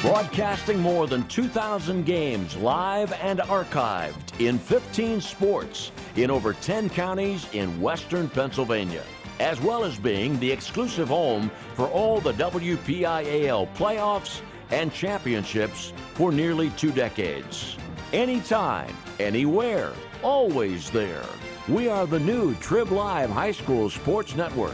Broadcasting more than 2,000 games live and archived in 15 sports in over 10 counties in western Pennsylvania, as well as being the exclusive home for all the WPIAL playoffs and championships for nearly 2 decades. Anytime, anywhere, always there. We are the new Trib Live High School Sports Network.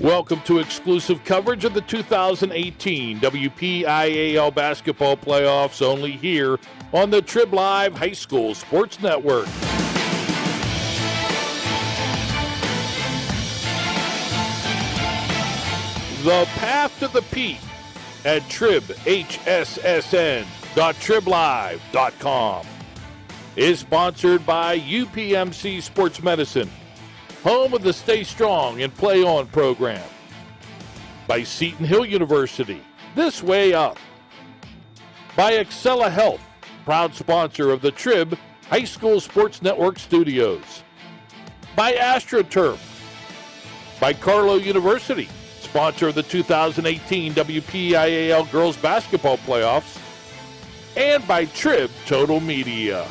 Welcome to exclusive coverage of the 2018 WPIAL basketball playoffs, only here on the Trib Live High School Sports Network. The Path to the Peak at Trib, HSSN.triblive.com is sponsored by UPMC Sports Medicine, home of the Stay Strong and Play On program. By Seton Hill University, This Way Up. By Excella Health, proud sponsor of the Trib High School Sports Network studios. By AstroTurf. By Carlow University, sponsor of the 2018 WPIAL Girls Basketball Playoffs. And by Trib Total Media.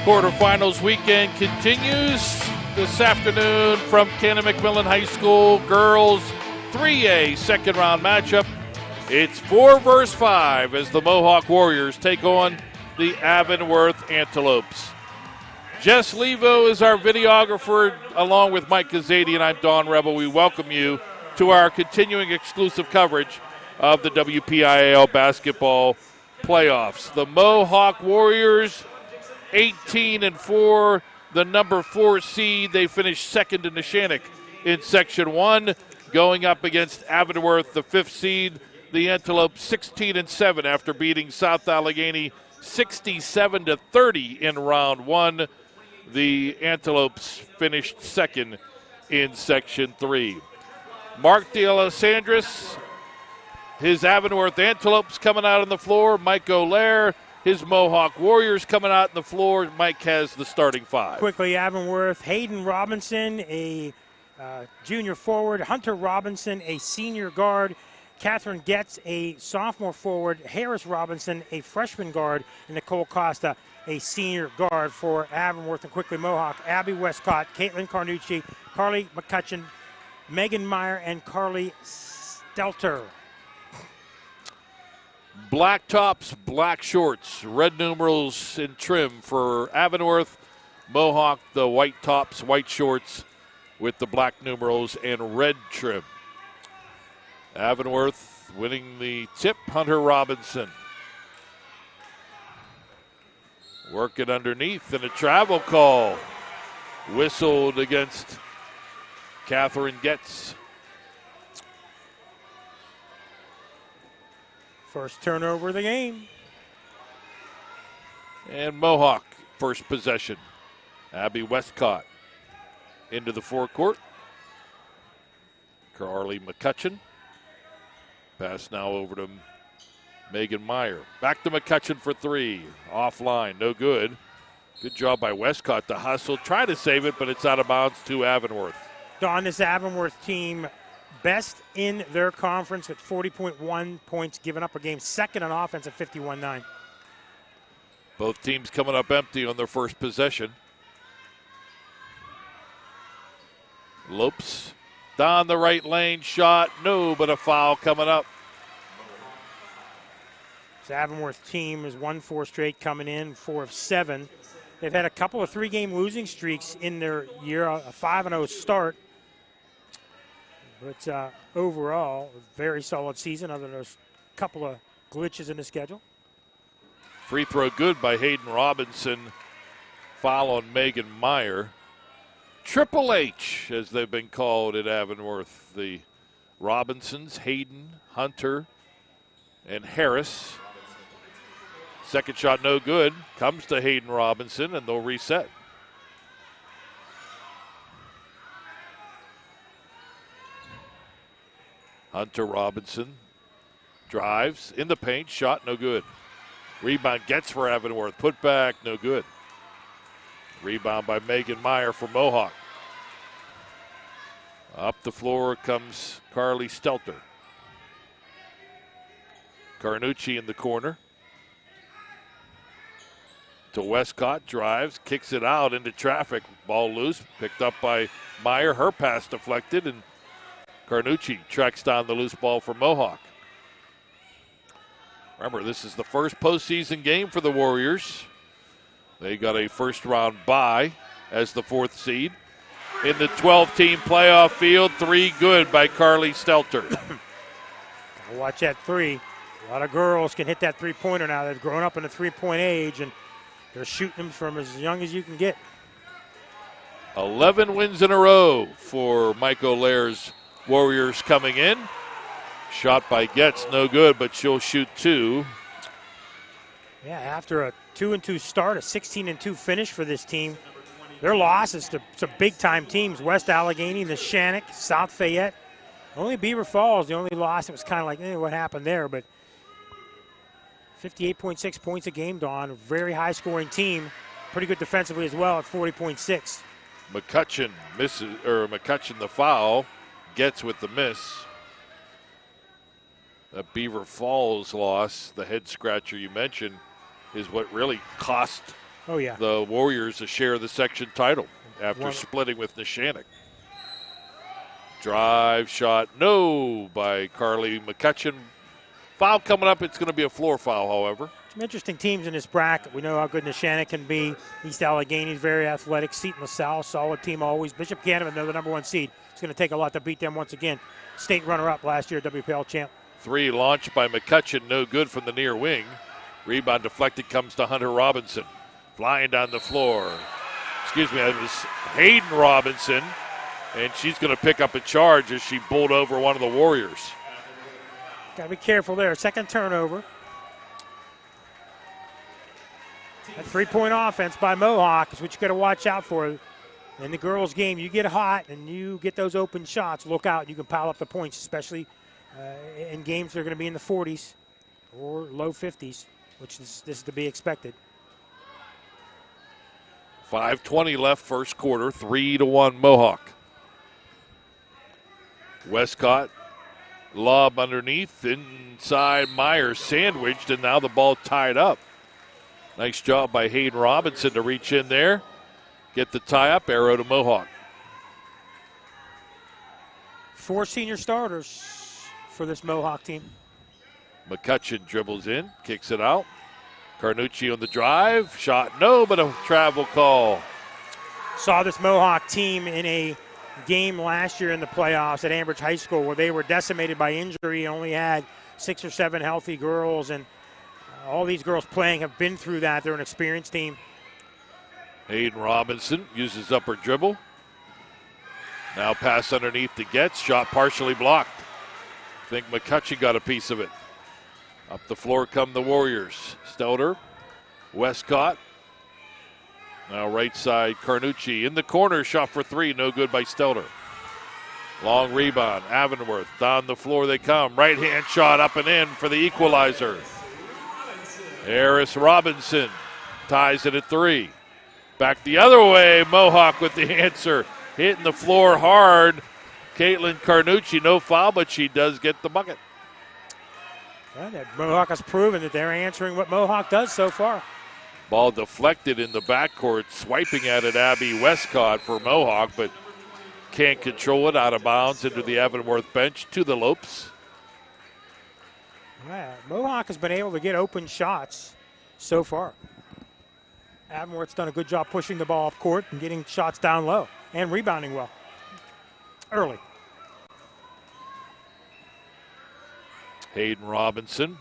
Quarterfinals weekend continues this afternoon from Canon-McMillan High School. Girls 3A second round matchup. It's 4 versus 5 as the Mohawk Warriors take on the Avonworth Antelopes. Jess Levo is our videographer, along with Mike Azadian. I'm Don Rebel. We welcome you to our continuing exclusive coverage of the WPIAL basketball playoffs. The Mohawk Warriors 18-4, the number 4 seed. They finished second in Neshannock in Section 1, going up against Avonworth, the 5th seed. The Antelopes 16-7 after beating South Allegheny 67-30 in round 1. The Antelopes finished second in Section 3. Mark DeAlessandris, his Avonworth Antelopes coming out on the floor. Mike Olaire, his Mohawk Warriors coming out on the floor. Mike has the starting 5. Quickly, Avonworth, Hayden Robinson, a junior forward. Hunter Robinson, a senior guard. Catherine Getz, a sophomore forward. Harris Robinson, a freshman guard. And Nicole Costa, a senior guard for Avonworth. And quickly, Mohawk, Abby Westcott, Caitlin Carnucci, Carly McCutcheon, Megan Meyer, and Carly Stelter. Black tops, black shorts, red numerals in trim for Avonworth. Mohawk, the white tops, white shorts with the black numerals and red trim. Avonworth winning the tip, Hunter Robinson. Working underneath, and a travel call whistled against Catherine Getz. First turnover of the game. And Mohawk, first possession. Abby Westcott into the forecourt. Carly McCutcheon. Pass now over to Megan Meyer. Back to McCutcheon for 3. Offline, no good. Good job by Westcott to hustle. Try to save it, but it's out of bounds to Avonworth. Don, this Avonworth team best in their conference at 40.1 points given up a game. Second on offense at 51-9. Both teams coming up empty on their first possession. Lopes down the right lane, shot, no, but a foul coming up. This Avonworth team has won 4 straight coming in, 4 of 7. They've had a couple of 3-game losing streaks in their year, a 5-0 start. But overall, a very solid season other than those couple of glitches in the schedule. Free throw good by Hayden Robinson. Foul on Megan Meyer. Triple H, as they've been called at Avonworth. The Robinsons, Hayden, Hunter, and Harris. Second shot no good. Comes to Hayden Robinson, and they'll reset. Hunter Robinson drives in the paint, shot no good. Rebound gets for Avonworth, put back, no good. Rebound by Megan Meyer for Mohawk. Up the floor comes Carly Stelter. Carnucci in the corner. To Westcott, drives, kicks it out into traffic. Ball loose, picked up by Meyer. Her pass deflected, and Carnucci tracks down the loose ball for Mohawk. Remember, this is the first postseason game for the Warriors. They got a first-round bye as the 4th seed. In the 12-team playoff field, 3 good by Carly Stelter. Watch that 3. A lot of girls can hit that three-pointer now. They've grown up in the three-point age, and they're shooting them from as young as you can get. 11 wins in a row for Mike O'Leary's Warriors coming in. Shot by Getz, no good, but she'll shoot 2. Yeah, after a 2-2 start, a 16-2 finish for this team. Their losses to some big-time teams, West Allegheny, the Shannock, South Fayette. Only Beaver Falls, the only loss, it was kind of like, what happened there? But 58.6 points a game, Dawn. Very high-scoring team. Pretty good defensively as well at 40.6. McCutcheon misses, or McCutcheon the foul, gets with the miss. That Beaver Falls loss, the head scratcher you mentioned, is what really cost the Warriors a share of the section title after splitting with Neshannock. Drive shot, no, by Carly McCutcheon. Foul coming up. It's going to be a floor foul, however. Some interesting teams in this bracket. We know how good Neshannock can be. East Allegheny is very athletic. Seton LaSalle, solid team always. Bishop Canevin, they're the number 1 seed. It's going to take a lot to beat them once again. State runner-up last year, WPIAL champ. 3 launched by McCutcheon, no good from the near wing. Rebound deflected, comes to Hunter Robinson. Flying down the floor. Excuse me, it was Hayden Robinson, and she's going to pick up a charge as she bowled over one of the Warriors. Got to be careful there. Second turnover. A 3-point offense by Mohawk is what you got to watch out for. In the girls' game, you get hot and you get those open shots. Look out. You can pile up the points, especially in games that are going to be in the 40s or low 50s, which this is to be expected. 5:20 left first quarter, 3-1 Mohawk. Westcott, lob underneath, inside Meyer sandwiched, and now the ball tied up. Nice job by Hayden Robinson to reach in there, get the tie-up, arrow to Mohawk. 4 senior starters for this Mohawk team. McCutcheon dribbles in, kicks it out. Carnucci on the drive, shot no, but a travel call. Saw this Mohawk team in a game last year in the playoffs at Ambridge High School where they were decimated by injury, only had 6 or 7 healthy girls, and all these girls playing have been through that. They're an experienced team. Hayden Robinson uses upper dribble. Now pass underneath to Getz, shot partially blocked. I think McCutcheon got a piece of it. Up the floor come the Warriors. Stelter, Westcott. Now right side, Carnucci in the corner, shot for 3, no good by Stelter. Long rebound, Avonworth, down the floor they come. Right hand shot up and in for the equalizer. Harris Robinson ties it at 3. Back the other way, Mohawk with the answer. Hitting the floor hard. Caitlin Carnucci, no foul, but she does get the bucket. Well, Mohawk has proven that they're answering what Mohawk does so far. Ball deflected in the backcourt, swiping at it, Abby Westcott for Mohawk, but can't control it, out of bounds into the Avonworth bench to the Lopes. Yeah, Mohawk has been able to get open shots so far. Avonworth's done a good job pushing the ball off court and getting shots down low and rebounding well early. Hayden Robinson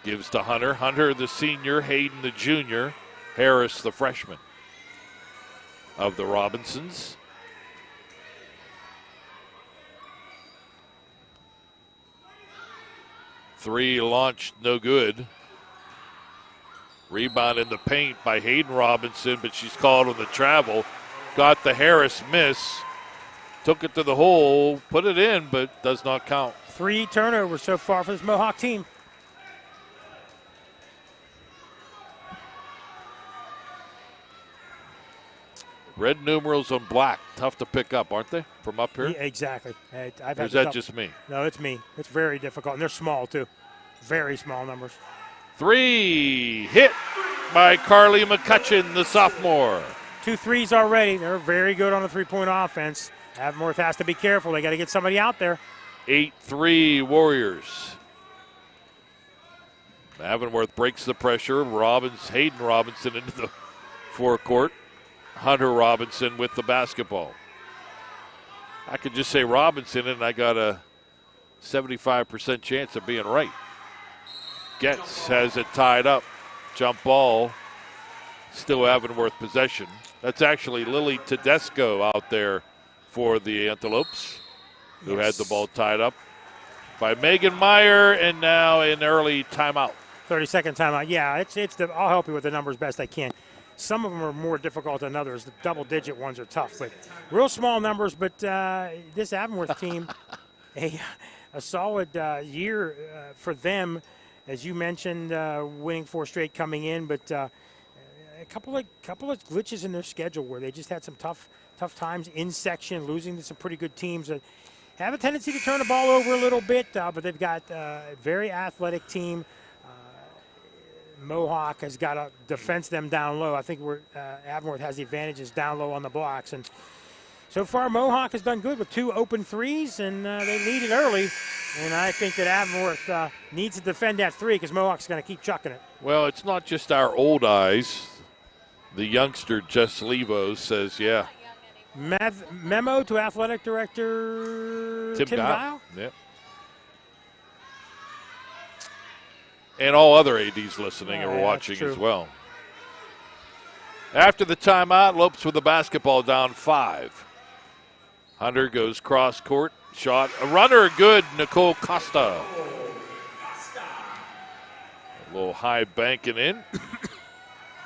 gives to Hunter. Hunter, the senior, Hayden, the junior, Harris, the freshman of the Robinsons. Three launched, no good. Rebound in the paint by Hayden Robinson, but she's called on the travel. Got the Harris miss. Took it to the hole, put it in, but does not count. 3 turnovers so far for this Mohawk team. Red numerals on black, tough to pick up, aren't they, from up here? Yeah, exactly. Or is that just me? No, it's me. It's very difficult, and they're small, too. Very small numbers. 3, hit by Carly McCutcheon, the sophomore. 2 threes already. They're very good on the three-point offense. Avonworth has to be careful. They got to get somebody out there. 8-3 Warriors. Avonworth breaks the pressure. Hayden Robinson into the forecourt. Hunter Robinson with the basketball. I could just say Robinson, and I got a 75% chance of being right. Getz has it tied up. Jump ball. Still Avonworth possession. That's actually Lily Tedesco out there for the Antelopes, who had the ball tied up by Megan Meyer, and now an early timeout. 30-second timeout. Yeah, I'll help you with the numbers best I can. Some of them are more difficult than others. The double-digit ones are tough, but real small numbers. But this Avonworth team, a solid year for them, as you mentioned, winning 4 straight coming in. But a couple of glitches in their schedule where they just had some tough times in section, losing to some pretty good teams that have a tendency to turn the ball over a little bit. But they've got a very athletic team. Mohawk has got to defense them down low. I think Avonworth has the advantages down low on the blocks. And so far, Mohawk has done good with 2 open threes, and they lead it early. And I think that Avonworth needs to defend that 3 because Mohawk's going to keep chucking it. Well, it's not just our old eyes. The youngster, Jess Levo, says, yeah. Memo to Athletic Director Tim Guile? Yep. And all other ADs listening or watching as well. After the timeout, Lopes with the basketball down 5. Hunter goes cross court. Shot. A runner good, Nicole Costa. A little high banking in.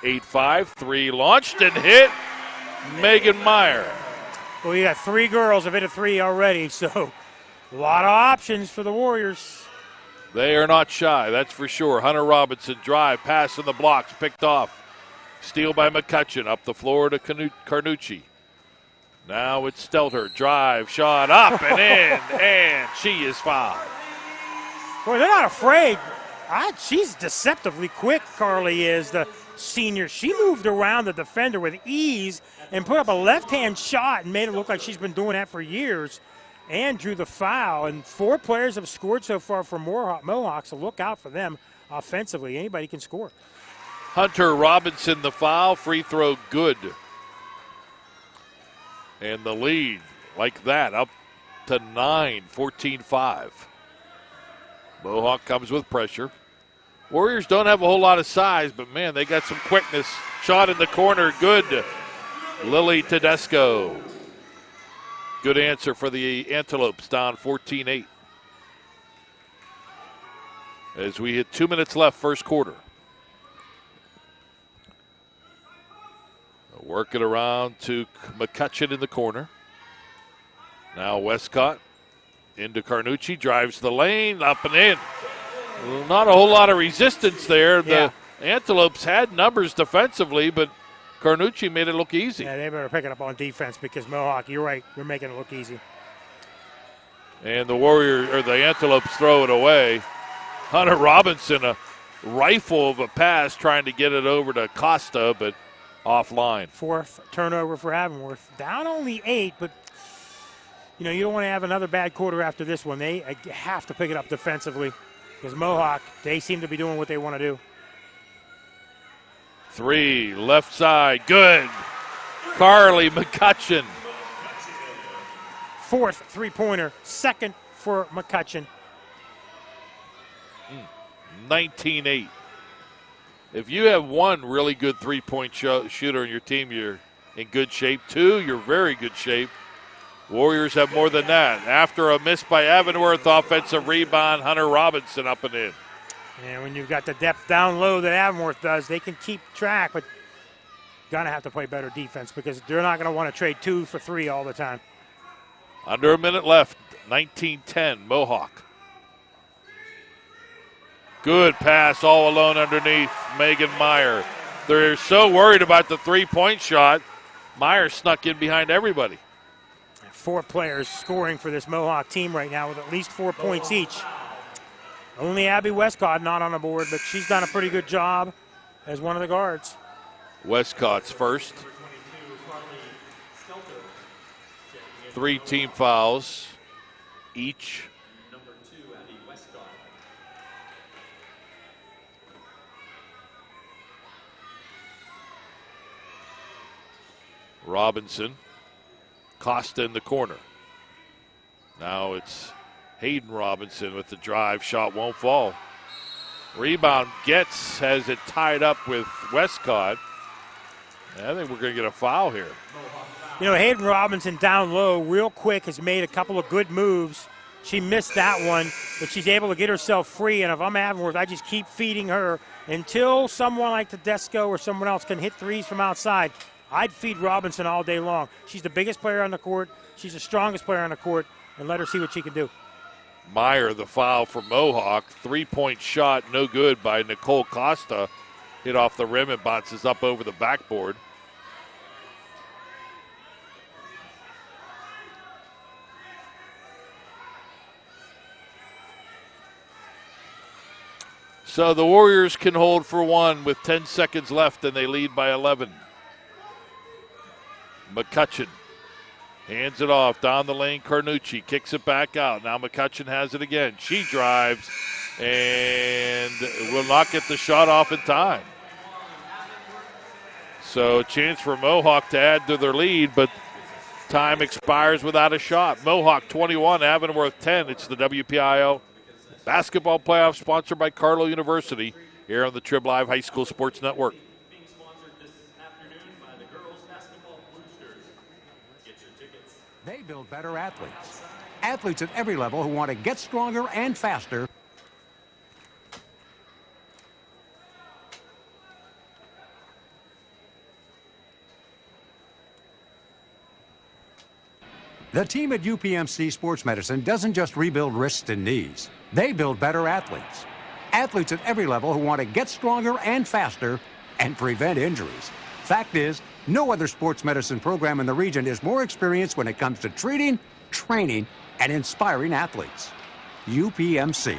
8-5. 3 launched and hit. Megan Meyer. Well, you got 3 girls have hit a 3 already, so a lot of options for the Warriors. They are not shy, that's for sure. Hunter Robinson drive, pass in the blocks, picked off. Steal by McCutcheon, up the floor to Carnucci. Now it's Stelter, drive, shot, up and in, and she is fouled. Boy, they're not afraid. She's deceptively quick, Carly is, the senior. She moved around the defender with ease and put up a left-hand shot and made it look like she's been doing that for years. And drew the foul. And 4 players have scored so far for Mohawk, so look out for them offensively. Anybody can score. Hunter Robinson, the foul, free throw good. And the lead, like that, up to 9, 14-5. Mohawk comes with pressure. Warriors don't have a whole lot of size, but, man, they got some quickness. Shot in the corner, good. Lily Tedesco. Good answer for the Antelopes, down 14-8. As we hit 2 minutes left, first quarter. Work it around to McCutcheon in the corner. Now Westcott into Carnucci, drives the lane, up and in. Not a whole lot of resistance there. The Antelopes had numbers defensively, but Carnucci made it look easy. Yeah, they better pick it up on defense because Mohawk, you're right, they're making it look easy. And the the Antelopes throw it away. Hunter Robinson, a rifle of a pass trying to get it over to Costa, but offline. 4th turnover for Avonworth. Down only 8, but you don't want to have another bad quarter after this one. They have to pick it up defensively because Mohawk, they seem to be doing what they want to do. 3, left side, good. Carly McCutcheon. 4th three-pointer, 2nd for McCutcheon. 19-8. If you have 1 really good three-point shooter on your team, you're in good shape. 2, you're very good shape. Warriors have more than that. After a miss by Avonworth, offensive rebound, Hunter Robinson up and in. And when you've got the depth down low that Avonworth does, they can keep track, but going to have to play better defense because they're not going to want to trade 2 for 3 all the time. Under a minute left, 19-10, Mohawk. Good pass all alone underneath Megan Meyer. They're so worried about the three-point shot. Meyer snuck in behind everybody. 4 players scoring for this Mohawk team right now with at least 4 points each. Only Abby Westcott not on the board, but she's done a pretty good job as one of the guards. Westcott's first. 3 team fouls each. Robinson, Costa in the corner. Now it's Hayden Robinson with the drive. Shot won't fall. Rebound Getz has it tied up with Westcott. I think we're going to get a foul here. You know, Hayden Robinson down low real quick has made a couple of good moves. She missed that one, but she's able to get herself free. And if I'm Avonworth, I just keep feeding her until someone like Tedesco or someone else can hit threes from outside. I'd feed Robinson all day long. She's the biggest player on the court. She's the strongest player on the court, and let her see what she can do. Meyer, the foul for Mohawk. 3-point shot, no good by Nicole Costa. Hit off the rim and bounces up over the backboard. So the Warriors can hold for one with 10 seconds left, and they lead by 11. McCutcheon hands it off down the lane. Carnucci kicks it back out. Now McCutcheon has it again. She drives and will not get the shot off in time. So a chance for Mohawk to add to their lead, but time expires without a shot. Mohawk 21, Avonworth 10. It's the WPIAL Basketball Playoff sponsored by Carlow University here on the Trib Live High School Sports Network. They build better athletes. Athletes at every level who want to get stronger and faster. The team at UPMC Sports Medicine doesn't just rebuild wrists and knees. They build better athletes. Athletes at every level who want to get stronger and faster and prevent injuries. Fact is, no other sports medicine program in the region is more experienced when it comes to treating, training, and inspiring athletes. UPMC,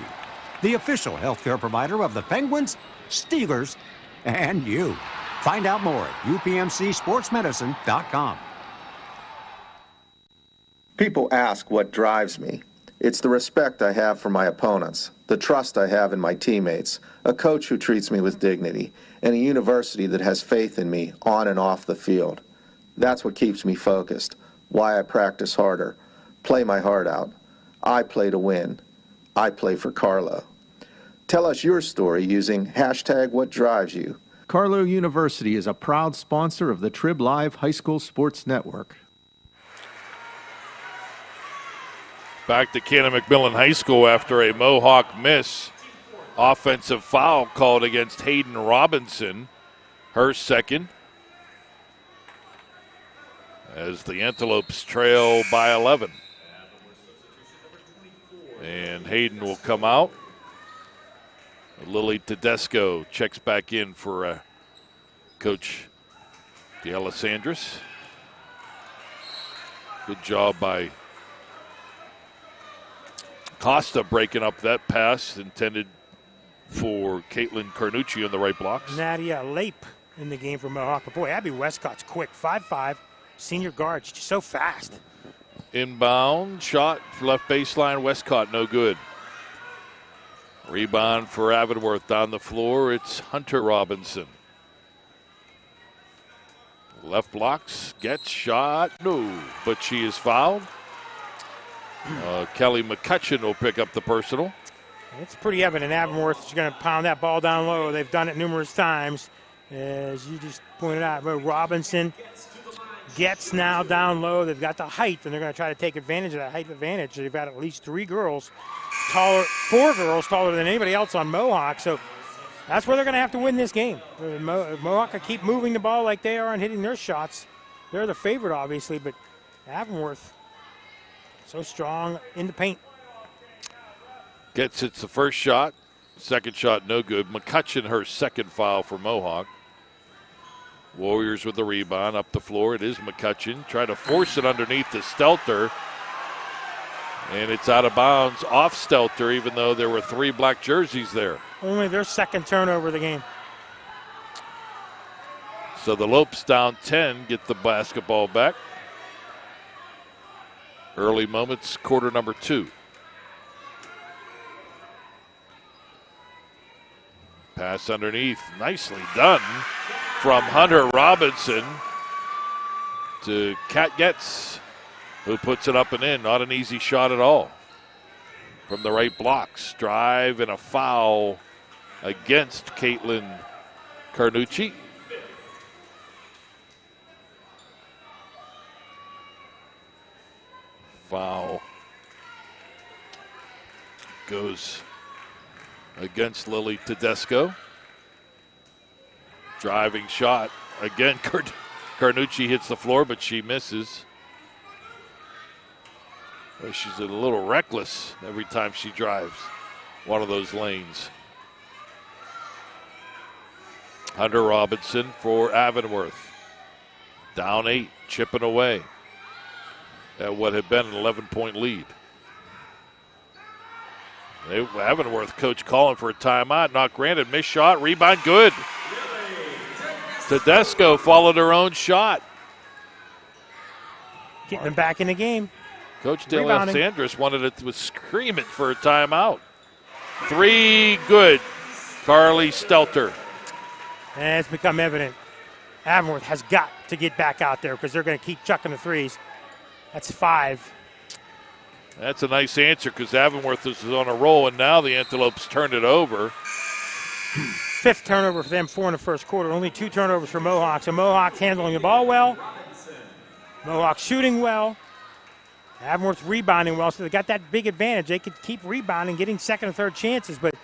the official healthcare provider of the Penguins, Steelers, and you. Find out more at upmcsportsmedicine.com. People ask what drives me. It's the respect I have for my opponents, the trust I have in my teammates, a coach who treats me with dignity, and a university that has faith in me on and off the field. That's what keeps me focused, why I practice harder, play my heart out. I play to win. I play for Carlow. Tell us your story using #WhatDrivesYou. Carlow University is a proud sponsor of the Trib Live High School Sports Network. Back to Canon-McMillan High School after a Mohawk miss. Offensive foul called against Hayden Robinson. Her second. As the Antelopes trail by 11. And Hayden will come out. Lily Tedesco checks back in for Coach D'Alessandris. Good job by Costa breaking up that pass intended for Caitlin Carnucci on the right blocks. Nadia Lape in the game for Mohawk. But boy, Abby Westcott's quick. 5'5", senior guard. She's so fast. Inbound shot, left baseline, Westcott, no good. Rebound for Avonworth down the floor. It's Hunter Robinson. Left blocks, gets shot, no, but she is fouled. Kelly McCutcheon will pick up the personal. It's pretty evident Avonworth is going to pound that ball down low. They've done it numerous times. As you just pointed out, Robinson gets now down low. They've got the height, and they're going to try to take advantage of that height advantage. They've got at least 4 girls taller than anybody else on Mohawk. So that's where they're going to have to win this game. Mohawk can keep moving the ball like they are and hitting their shots. They're the favorite, obviously, but Avonworth so strong in the paint. Gets it's the first shot. Second shot, no good. McCutcheon, her second foul for Mohawk. Warriors with the rebound up the floor. It is McCutcheon. Try to force it underneath to Stelter. And it's out of bounds off Stelter, even though there were 3 black jerseys there. Only their second turnover of the game. So the Lopes down 10 get the basketball back. Early moments, quarter number 2. Pass underneath, nicely done from Hunter Robinson to Kat Getz, who puts it up and in. Not an easy shot at all. From the right blocks, drive and a foul against Caitlin Carnucci. Foul goes against Lily Tedesco. Driving shot. Again, Carnucci hits the floor, but she misses. Well, she's a little reckless every time she drives one of those lanes. Hunter Robinson for Avonworth. Down 8, chipping away at what had been an 11-point lead. Avonworth coach calling for a timeout. Not granted. Missed shot. Rebound good. Tedesco followed her own shot. Getting them back in the game. Coach De Alessandris wanted it to scream it for a timeout. 3 good. Carly Stelter. And it's become evident. Avonworth has got to get back out there because they're going to keep chucking the threes. That's 5. That's a nice answer because Avonworth is on a roll, and now the Antelopes turned it over. 5th turnover for them, 4 in the first quarter. Only 2 turnovers for Mohawk. So Mohawk handling the ball well. Mohawk shooting well. Avonworth rebounding well. So they got that big advantage. They could keep rebounding, getting second and third chances. But,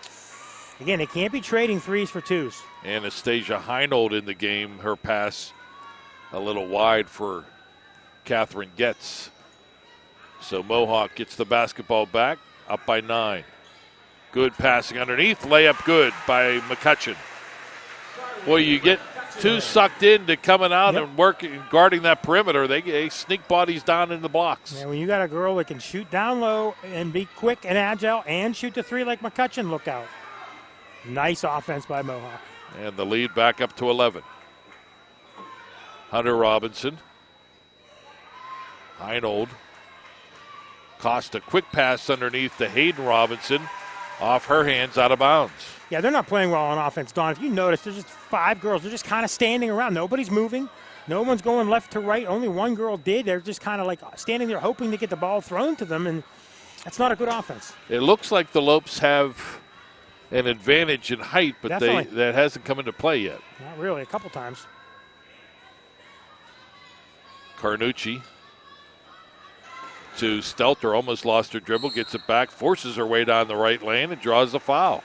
again, they can't be trading threes for twos. Anastasia Heinold in the game. Her pass a little wide for Catherine Getz. So Mohawk gets the basketball back, up by 9. Good passing underneath, layup good by McCutcheon. Well, you get too sucked into coming out and working, guarding that perimeter. They sneak bodies down in the blocks. Yeah, when you got a girl that can shoot down low and be quick and agile and shoot the 3 like McCutcheon, look out. Nice offense by Mohawk. And the lead back up to 11. Hunter Robinson. Heinold. Costa, quick pass underneath to Hayden Robinson. Off her hands, out of bounds. Yeah, they're not playing well on offense, Don. If you notice, there's just 5 girls. They're just kind of standing around. Nobody's moving. No one's going left to right. Only one girl did. They're just kind of like standing there hoping to get the ball thrown to them, and that's not a good offense. It looks like the Lopes have an advantage in height, but that hasn't come into play yet. Not really, a couple times. Carnucci to Stelter, almost lost her dribble, gets it back, forces her way down the right lane, and draws the foul.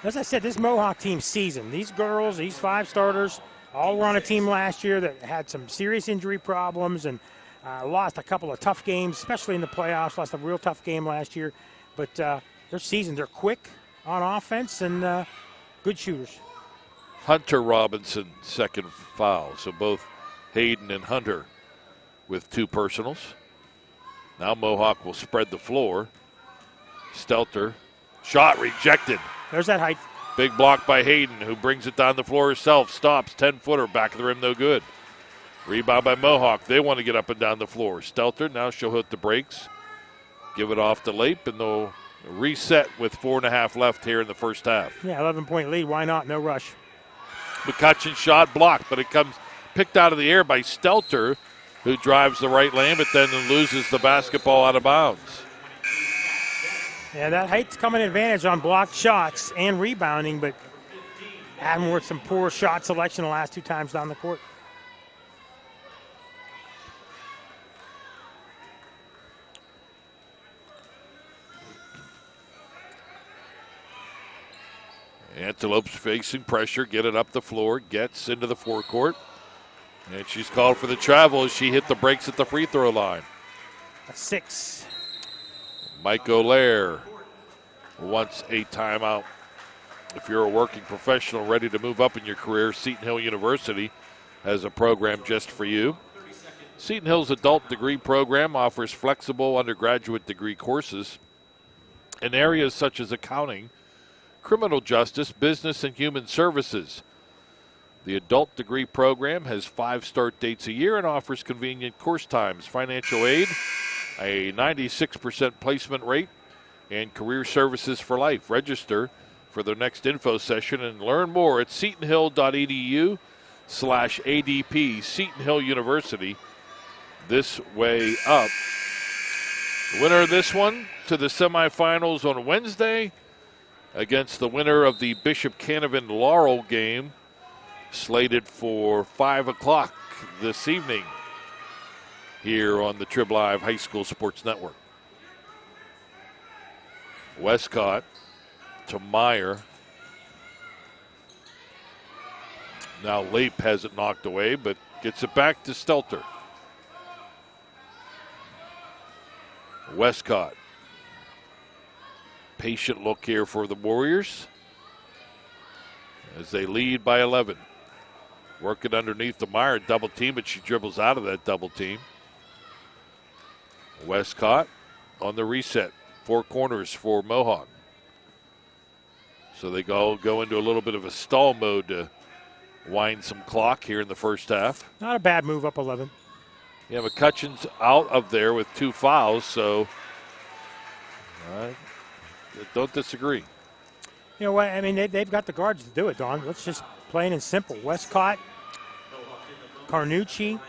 As I said, this Mohawk team seasoned. These girls, these 5 starters, all were on a team last year that had some serious injury problems and lost a couple of tough games, especially in the playoffs. Lost a real tough game last year. But they're seasoned. They're quick on offense and good shooters. Hunter Robinson, second foul. So both Hayden and Hunter with 2 personals. Now Mohawk will spread the floor. Stelter, shot rejected. There's that height. Big block by Hayden, who brings it down the floor herself. Stops, 10-footer, back of the rim, no good. Rebound by Mohawk. They want to get up and down the floor. Stelter, now she'll hit the brakes. Give it off to Lape, and they'll reset with 4.5 left here in the first half. Yeah, 11-point lead. Why not? No rush. McCutcheon shot blocked, but it comes picked out of the air by Stelter, who drives the right lane, but then loses the basketball out of bounds. Yeah, that height's coming advantage on blocked shots and rebounding, but Avonworth some poor shot selection the last 2 times down the court. Antelopes facing pressure, get it up the floor, gets into the forecourt. And she's called for the travel as she hit the brakes at the free throw line. A 6. Mike Olaire wants a timeout If you're a working professional ready to move up in your career, Seton Hill University has a program just for you. Seton Hill's adult degree program offers flexible undergraduate degree courses in areas such as accounting, criminal justice, business, and human services. The adult degree program has 5 start dates a year and offers convenient course times, financial aid, a 96% placement rate, and career services for life. Register for their next info session and learn more at setonhill.edu/ADP. Seton Hill University, this way up. The winner of this one to the semifinals on Wednesday against the winner of the Bishop Canavan Laurel game, slated for 5 o'clock this evening here on the Trib Live High School Sports Network. Westcott to Meyer. Now Lape has it knocked away, but gets it back to Stelter. Westcott. Patient look here for the Warriors as they lead by 11. Working underneath the Meyer double team, but she dribbles out of that double team. Westcott on the reset. 4 corners for Mohawk. So they go into a little bit of a stall mode to wind some clock here in the first half. Not a bad move, up 11. Yeah, McCutcheon's out of there with 2 fouls, so I don't disagree. You know what? I mean, they've got the guards to do it, Don. Let's just plain and simple. Westcott, Carnucci,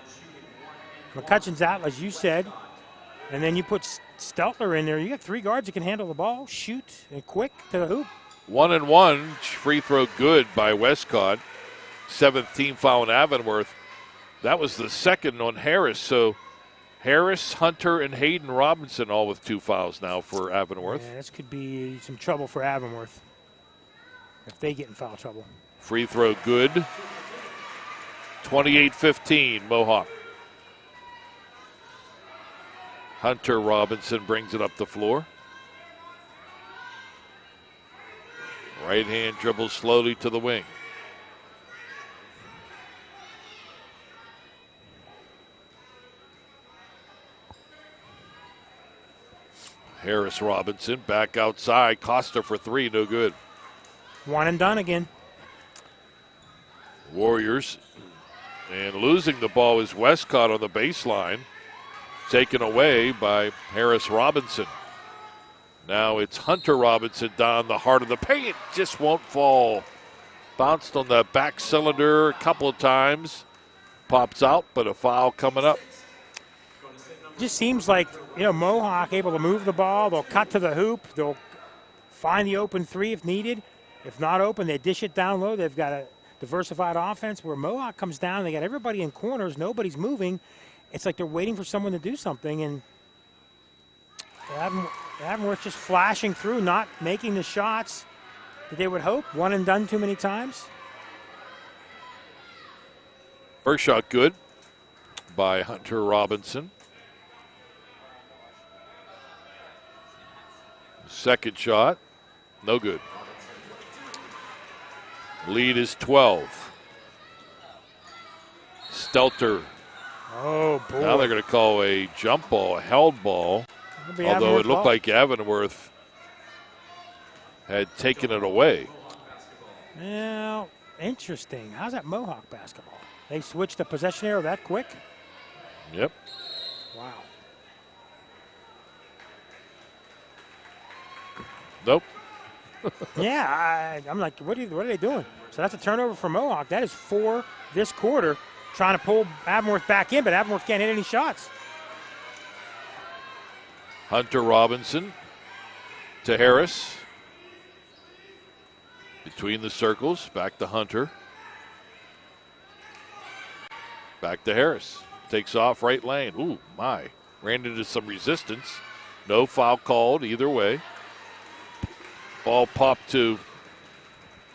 McCutcheon's out, as you said. And then you put Steltler in there. You got 3 guards that can handle the ball, shoot, and quick to the hoop. 1-and-1, free throw good by Westcott. 7th team foul in Avonworth. That was the second on Harris. So Harris, Hunter, and Hayden Robinson all with 2 fouls now for Avonworth. Yeah, this could be some trouble for Avonworth if they get in foul trouble. Free throw good. 28-15, Mohawk. Hunter Robinson brings it up the floor. Right hand dribbles slowly to the wing. Harris Robinson back outside. Costa for 3, no good. 1 and done again. Warriors. And losing the ball is Westcott on the baseline. Taken away by Harris Robinson. Now it's Hunter Robinson down the heart of the paint. Just won't fall. Bounced on the back cylinder a couple of times. Pops out, but a foul coming up. Just seems like, Mohawk able to move the ball. They'll cut to the hoop. They'll find the open 3 if needed. If not open, they dish it down low. They've got a diversified offense where Mohawk comes down. They got everybody in corners. Nobody's moving. It's like they're waiting for someone to do something, and Avonworth just flashing through, not making the shots that they would hope. 1 and done too many times. First shot good by Hunter Robinson. Second shot, no good. Lead is 12. Stelter. Oh, boy. Now they're going to call a jump ball, a held ball. Although it looked like Avonworth had taken it away. Well, interesting. How's that Mohawk basketball? They switched the possession arrow that quick? Yep. Wow. Nope. Yeah, I'm like, what are they doing? So that's a turnover for Mohawk. That is 4 this quarter, trying to pull Avonworth back in, but Avonworth can't hit any shots. Hunter Robinson to Harris. Between the circles, back to Hunter. Back to Harris. Takes off right lane. Ooh, my. Ran into some resistance. No foul called either way. Ball popped to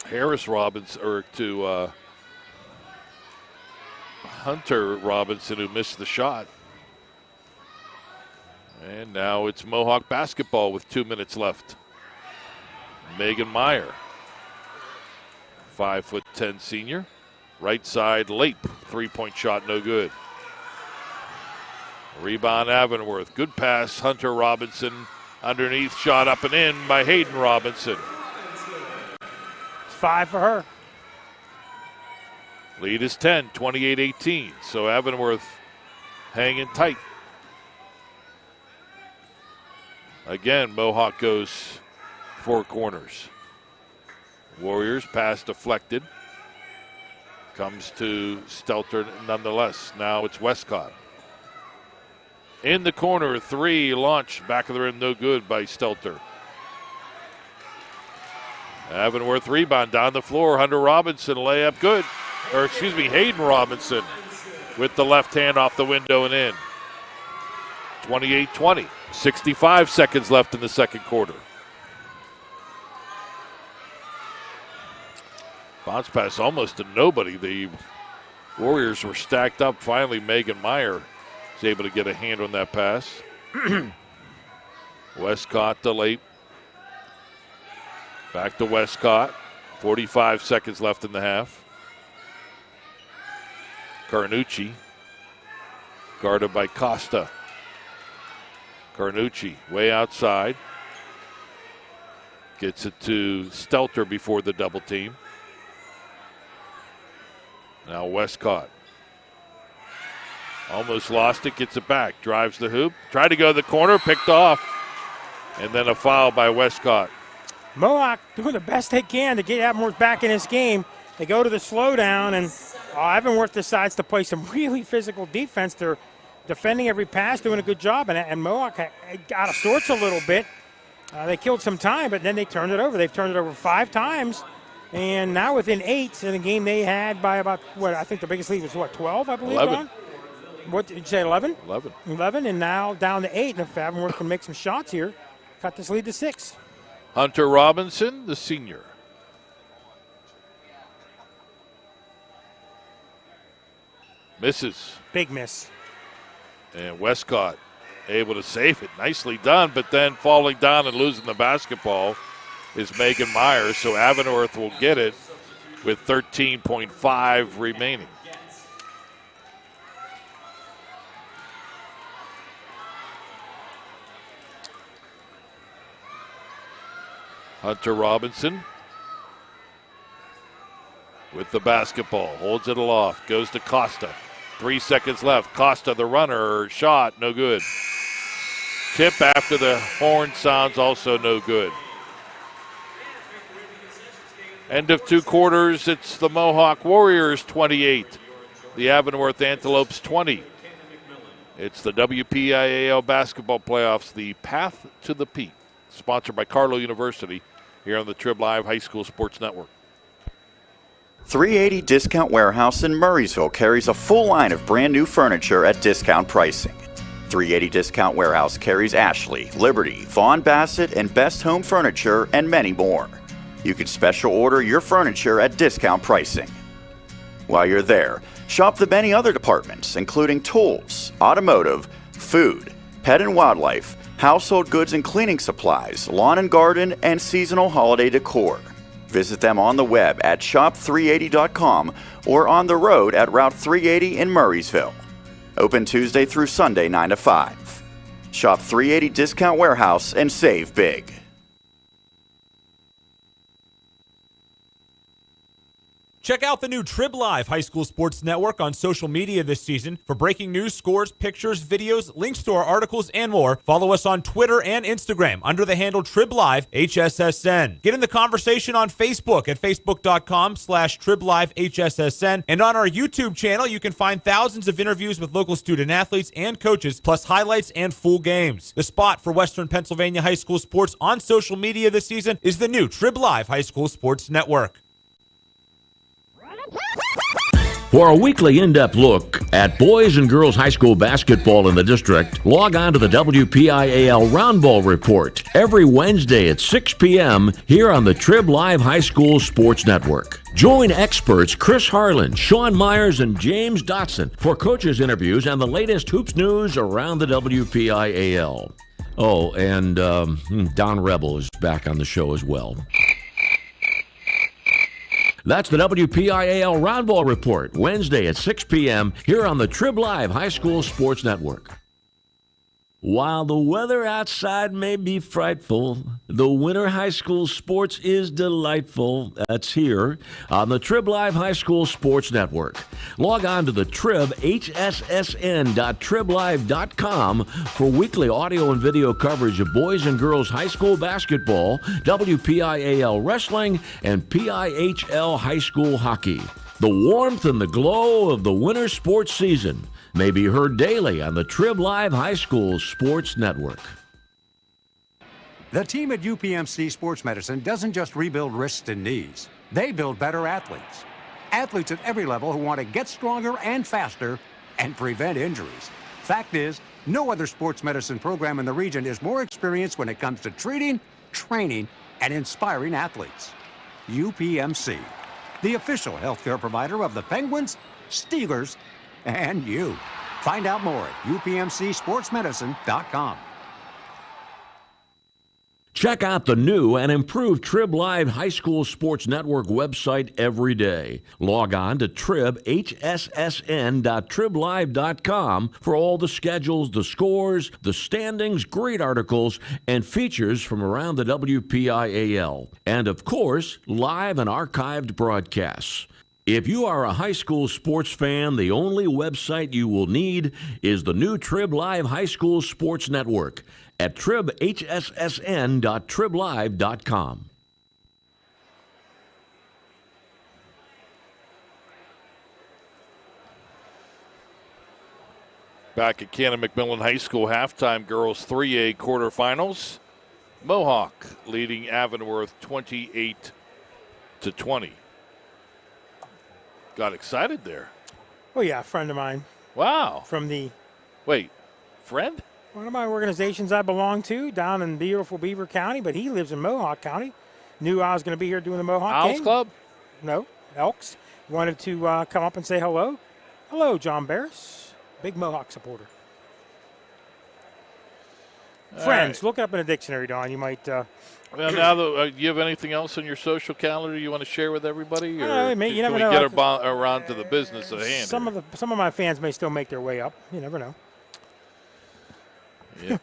Harris Robinson, or to Hunter Robinson, who missed the shot. And now it's Mohawk basketball with 2 minutes left. Megan Meyer. 5'10" senior. Right side, late three-point shot, no good. Rebound, Avonworth. Good pass, Hunter Robinson. Underneath, shot up and in by Hayden Robinson. It's 5 for her. Lead is 10, 28-18. So Avonworth hanging tight. Again, Mohawk goes four corners. Warriors pass deflected. Comes to Stelter nonetheless. Now it's Westcott. In the corner, three, launch, back of the rim, no good by Stelter. Avonworth rebound down the floor. Hunter Robinson, layup good. Hayden Robinson with the left hand off the window and in. 28-20. 65 seconds left in the second quarter. Bounce pass almost to nobody. The Warriors were stacked up. Finally, Megan Meyer was able to get a hand on that pass. Westcott the late. Back to Westcott. 45 seconds left in the half. Carnucci guarded by Costa. Carnucci way outside. Gets it to Stelter before the double team. Now Westcott. Almost lost it, gets it back. Drives the hoop. Tried to go to the corner, picked off. And then a foul by Westcott. Mohawk doing the best they can to get Avonworth back in this game. They go to the slowdown, and Avonworth decides to play some really physical defense. They're defending every pass, doing a good job, and Mohawk got out of sorts a little bit. They killed some time, but then they turned it over. They've turned it over 5 times. And now within 8 in a game they had by about, I think the biggest lead was 12, I believe, 11. Ron? What did you say, 11? 11. 11, and now down to 8. And if Avonworth can make some shots here, cut this lead to 6. Hunter Robinson, the senior. Misses. Big miss. And Westcott able to save it. Nicely done, but then falling down and losing the basketball is Megan Myers, so Avonworth will get it with 13.5 remaining. Hunter Robinson with the basketball, holds it aloft, goes to Costa. 3 seconds left. Costa, the runner, shot, no good. Tip after the horn sounds, also no good. End of 2 quarters, it's the Mohawk Warriors 28, the Avonworth Antelopes 20. It's the WPIAL basketball playoffs, the path to the peak, sponsored by Carlow University here on the Trib Live High School Sports Network. 380 Discount Warehouse in Murraysville carries a full line of brand new furniture at discount pricing. 380 Discount Warehouse carries Ashley, Liberty, Vaughn Bassett, and Best Home Furniture, and many more. You can special order your furniture at discount pricing. While you're there, shop the many other departments, including tools, automotive, food, pet and wildlife, household goods and cleaning supplies, lawn and garden, and seasonal holiday decor. Visit them on the web at shop380.com or on the road at Route 380 in Murraysville. Open Tuesday through Sunday 9 to 5. Shop 380 Discount Warehouse and save big. Check out the new Trib Live High School Sports Network on social media this season for breaking news, scores, pictures, videos, links to our articles, and more. Follow us on Twitter and Instagram under the handle Trib Live HSSN. Get in the conversation on Facebook at facebook.com/TribLiveHSSN. And on our YouTube channel, you can find thousands of interviews with local student athletes and coaches, plus highlights and full games. The spot for Western Pennsylvania high school sports on social media this season is the new Trib Live High School Sports Network. For a weekly in-depth look at boys and girls high school basketball in the district, log on to the WPIAL Round Ball Report every Wednesday at 6 p.m. here on the Trib Live High School Sports Network. Join experts Chris Harlan, Sean Myers, and James Dotson for coaches' interviews and the latest hoops news around the WPIAL. Oh, and Don Rebel is back on the show as well. That's the WPIAL Roundball Report, Wednesday at 6 p.m. here on the Trib Live High School Sports Network. While the weather outside may be frightful, the winter high school sports is delightful. That's here on the Trib Live High School Sports Network. Log on to the Trib, hssn.triblive.com for weekly audio and video coverage of boys and girls high school basketball, WPIAL wrestling, and PIHL high school hockey. The warmth and the glow of the winter sports season may be heard daily on the Trib Live High School Sports Network. The team at UPMC Sports Medicine doesn't just rebuild wrists and knees. They build better athletes. Athletes at every level who want to get stronger and faster and prevent injuries. Fact is, no other sports medicine program in the region is more experienced when it comes to treating, training, and inspiring athletes. UPMC, the official healthcare provider of the Penguins, Steelers, and you. Find out more at upmcsportsmedicine.com. Check out the new and improved Trib Live High School Sports Network website every day. Log on to Trib, hssn.triblive.com for all the schedules, the scores, the standings, great articles, and features from around the WPIAL. And, of course, live and archived broadcasts. If you are a high school sports fan, the only website you will need is the new Trib Live High School Sports Network at tribhssn.triblive.com. Back at Canon-McMillan High School, halftime girls 3A quarterfinals. Mohawk leading Avonworth 28-20. Got excited there. Oh, yeah, a friend of mine. Wow. From the... Wait, friend? One of my organizations I belong to down in beautiful Beaver County, but he lives in Mohawk County. Knew I was going to be here doing the Mohawk Owls game. Club? No, Elks. Wanted to come up and say hello. Hello, John Barris. Big Mohawk supporter. Friends, look it up in a dictionary, Don. You might... Well, now, do you have anything else on your social calendar you want to share with everybody? Or you never can we know. get around to the business at hand? Some of my fans may still make their way up. You never know. Yeah.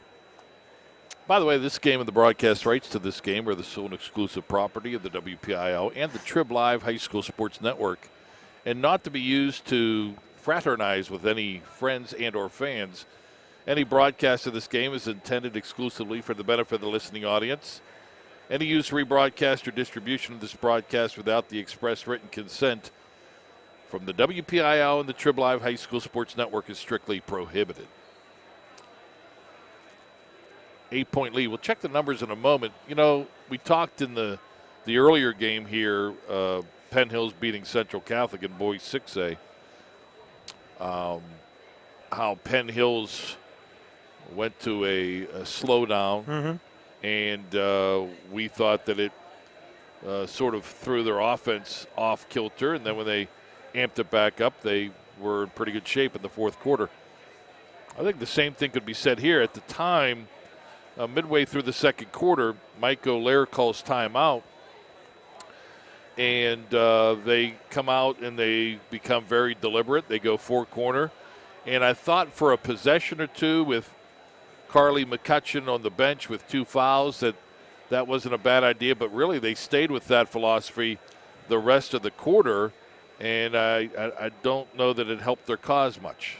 By the way, this game and the broadcast rights to this game are the sole and exclusive property of the WPIAL and the Trib Live High School Sports Network, and not to be used to fraternize with any friends and or fans. Any broadcast of this game is intended exclusively for the benefit of the listening audience. Any use, rebroadcast, or distribution of this broadcast without the express written consent from the WPIAL and the Trib Live High School Sports Network is strictly prohibited. 8-point lead. We'll check the numbers in a moment. You know, we talked in the earlier game here, Penn Hills beating Central Catholic in boys 6A, how Penn Hills went to a slowdown. Mm-hmm. And we thought that it sort of threw their offense off kilter. And then when they amped it back up, they were in pretty good shape in the fourth quarter. I think the same thing could be said here. At the time, midway through the second quarter, Mike O'Leary calls timeout. And they come out and they become very deliberate. They go four-corner. And I thought for a possession or two with Carly McCutcheon on the bench with 2 fouls, that wasn't a bad idea, but really they stayed with that philosophy the rest of the quarter, and I don't know that it helped their cause much.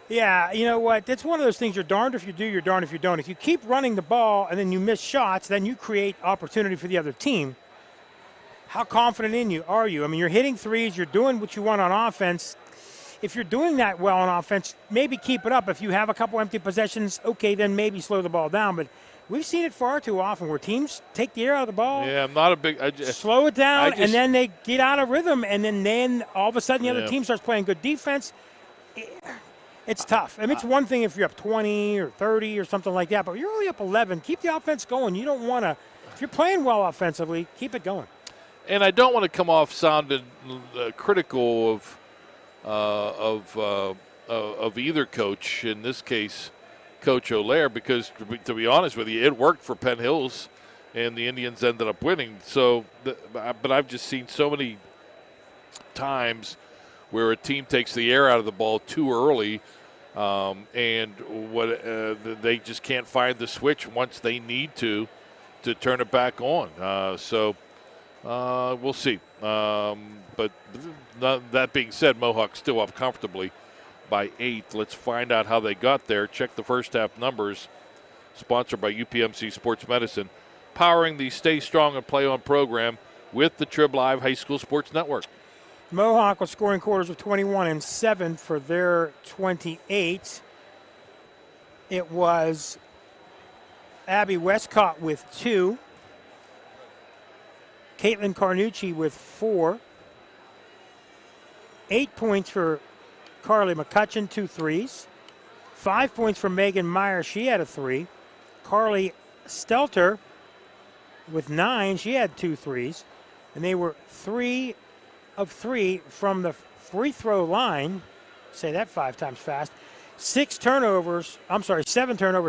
Yeah, you know what? That's one of those things. You're darned if you do, you're darned if you don't. If you keep running the ball and then you miss shots, then you create opportunity for the other team. How confident are you? I mean, you're hitting threes, you're doing what you want on offense. If you're doing that well on offense, maybe keep it up. If you have a couple empty possessions, okay, then maybe slow the ball down. But we've seen it far too often where teams take the air out of the ball. Yeah, I'm not a big slow it down, and then they get out of rhythm, and then all of a sudden the other team starts playing good defense. It's tough. I mean, it's one thing if you're up 20 or 30 or something like that, but you're only up 11. Keep the offense going. You don't want to – if you're playing well offensively, keep it going. And I don't want to come off sounding critical of either coach, in this case Coach O'Leary, because to be honest with you, it worked for Penn Hills and the Indians ended up winning. So, but I've just seen so many times where a team takes the air out of the ball too early, and they just can't find the switch once they need to turn it back on. So we'll see. But that being said, Mohawk still up comfortably by 8. Let's find out how they got there. Check the first half numbers. Sponsored by UPMC Sports Medicine, powering the Stay Strong and Play On program with the Trib Live High School Sports Network. Mohawk was scoring quarters of 21 and 7 for their 28. It was Abby Westcott with 2. Caitlin Carnucci with 4. 8 points for Carly McCutcheon, 2 threes. 5 points for Megan Meyer, she had a 3. Carly Stelter with 9, she had 2 threes. And they were 3 of 3 from the free throw line. Say that 5 times fast. 7 turnovers,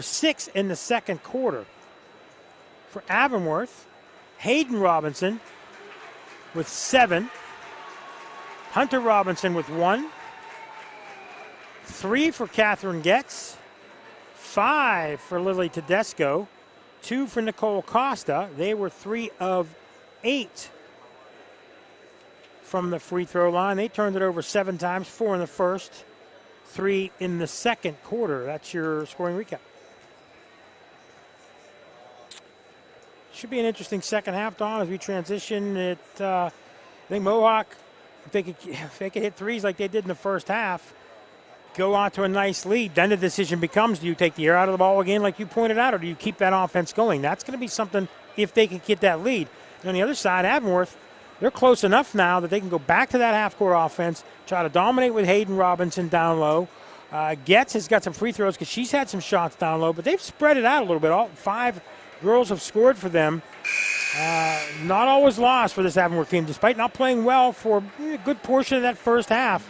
6 in the second quarter. For Avonworth, Hayden Robinson with 7. Hunter Robinson with 1. 3 for Catherine Getz. 5 for Lily Tedesco. 2 for Nicole Costa. They were 3 of 8 from the free throw line. They turned it over 7 times, 4 in the first, 3 in the second quarter. That's your scoring recap. Should be an interesting second half, Don, as we transition. I think Mohawk, if they could hit threes like they did in the first half, go on to a nice lead. Then the decision becomes, do you take the air out of the ball again like you pointed out, or do you keep that offense going? That's going to be something if they can get that lead. And on the other side, Avonworth, they're close enough now that they can go back to that half-court offense, try to dominate with Hayden Robinson down low. Getz has got some free throws because she's had some shots down low, but they've spread it out a little bit. All 5 girls have scored for them. Not always lost for this Avonworth team, despite not playing well for a good portion of that first half.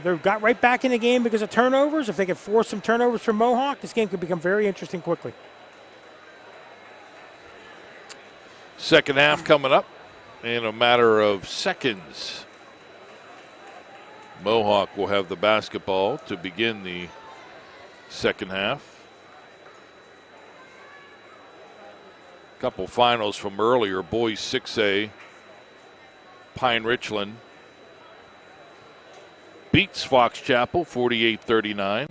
They got right back in the game because of turnovers. If they could force some turnovers from Mohawk, this game could become very interesting quickly. Second half coming up in a matter of seconds. Mohawk will have the basketball to begin the second half. Couple finals from earlier. Boys 6A, Pine Richland beats Fox Chapel 48-39.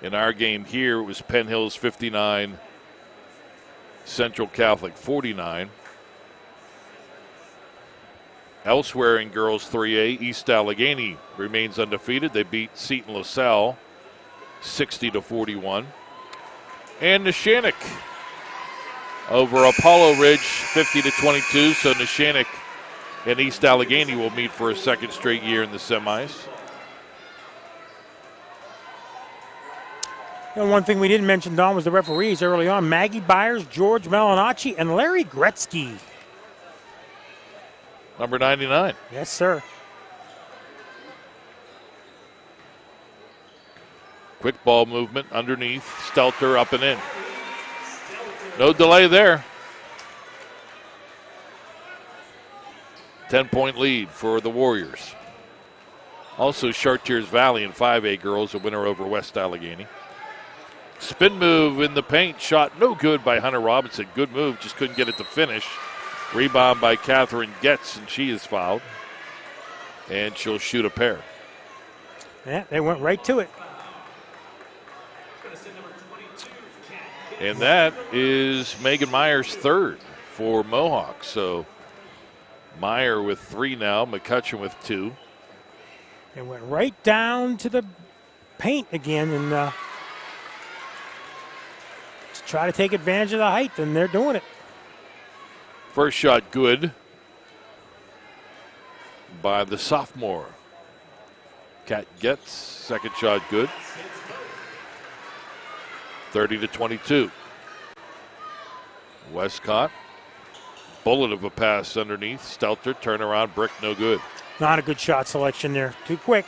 In our game here, it was Penn Hills 59, Central Catholic 49. Elsewhere in girls 3A, East Allegheny remains undefeated. They beat Seton LaSalle 60-41. And Neshannock over Apollo Ridge 50-22. So Neshannock and East Allegheny will meet for a second straight year in the semis. And one thing we didn't mention, Don, was the referees early on. Maggie Byers, George Malinacci, and Larry Gretzky. Number 99. Yes, sir. Quick ball movement underneath. Stelter up and in. No delay there. 10-point lead for the Warriors. Also, Chartiers Valley in 5A girls, a winner over West Allegheny. Spin move in the paint, shot no good by Hunter Robinson. Good move, just couldn't get it to finish. Rebound by Catherine Getz, and she is fouled. And she'll shoot a pair. Yeah, they went right to it. And that is Megan Meyer's third for Mohawk. So Meyer with 3 now, McCutcheon with 2. They went right down to the paint again and to try to take advantage of the height, and they're doing it. First shot good by the sophomore. Kat Getz, second shot good. 30-22. Westcott, bullet of a pass underneath. Stelter, turnaround, brick, no good. Not a good shot selection there. Too quick.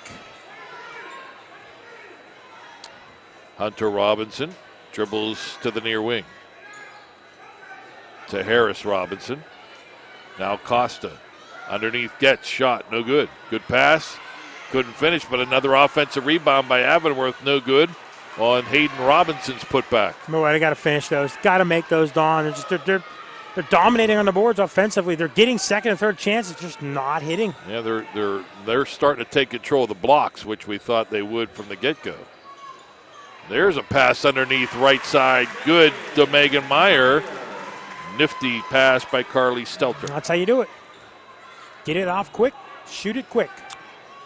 Hunter Robinson dribbles to the near wing. to Harris Robinson. Now Costa. Underneath Getz, shot, no good. Good pass. Couldn't finish, but another offensive rebound by Avonworth, no good on Hayden Robinson's putback. No, they got to finish those. Got to make those, Don. They're dominating on the boards offensively. They're getting second and third chances, just not hitting. Yeah, they're starting to take control of the blocks, which we thought they would from the get-go. There's a pass underneath right side, good to Megan Meyer. Nifty pass by Carly Stelter. That's how you do it. Get it off quick, shoot it quick.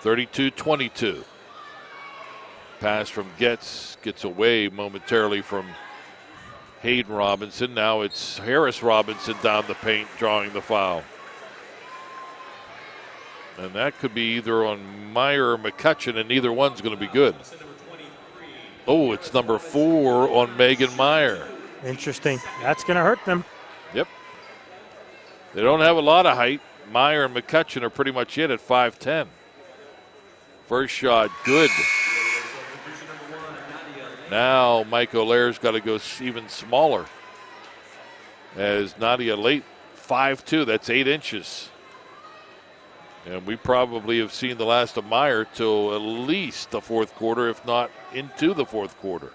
32-22. Pass from Getz gets away momentarily from Hayden Robinson. Now it's Harris Robinson down the paint drawing the foul. And that could be either on Meyer or McCutcheon, and neither one's going to be good. Oh, it's number 4 on Megan Meyer. Interesting. That's going to hurt them. Yep. They don't have a lot of height. Meyer and McCutcheon are pretty much it at 5'10". First shot, good. Now Mike O'Leary's got to go even smaller. As Nadia Late, 5'2", that's 8 inches. And we probably have seen the last of Meyer till at least the fourth quarter, if not into the fourth quarter.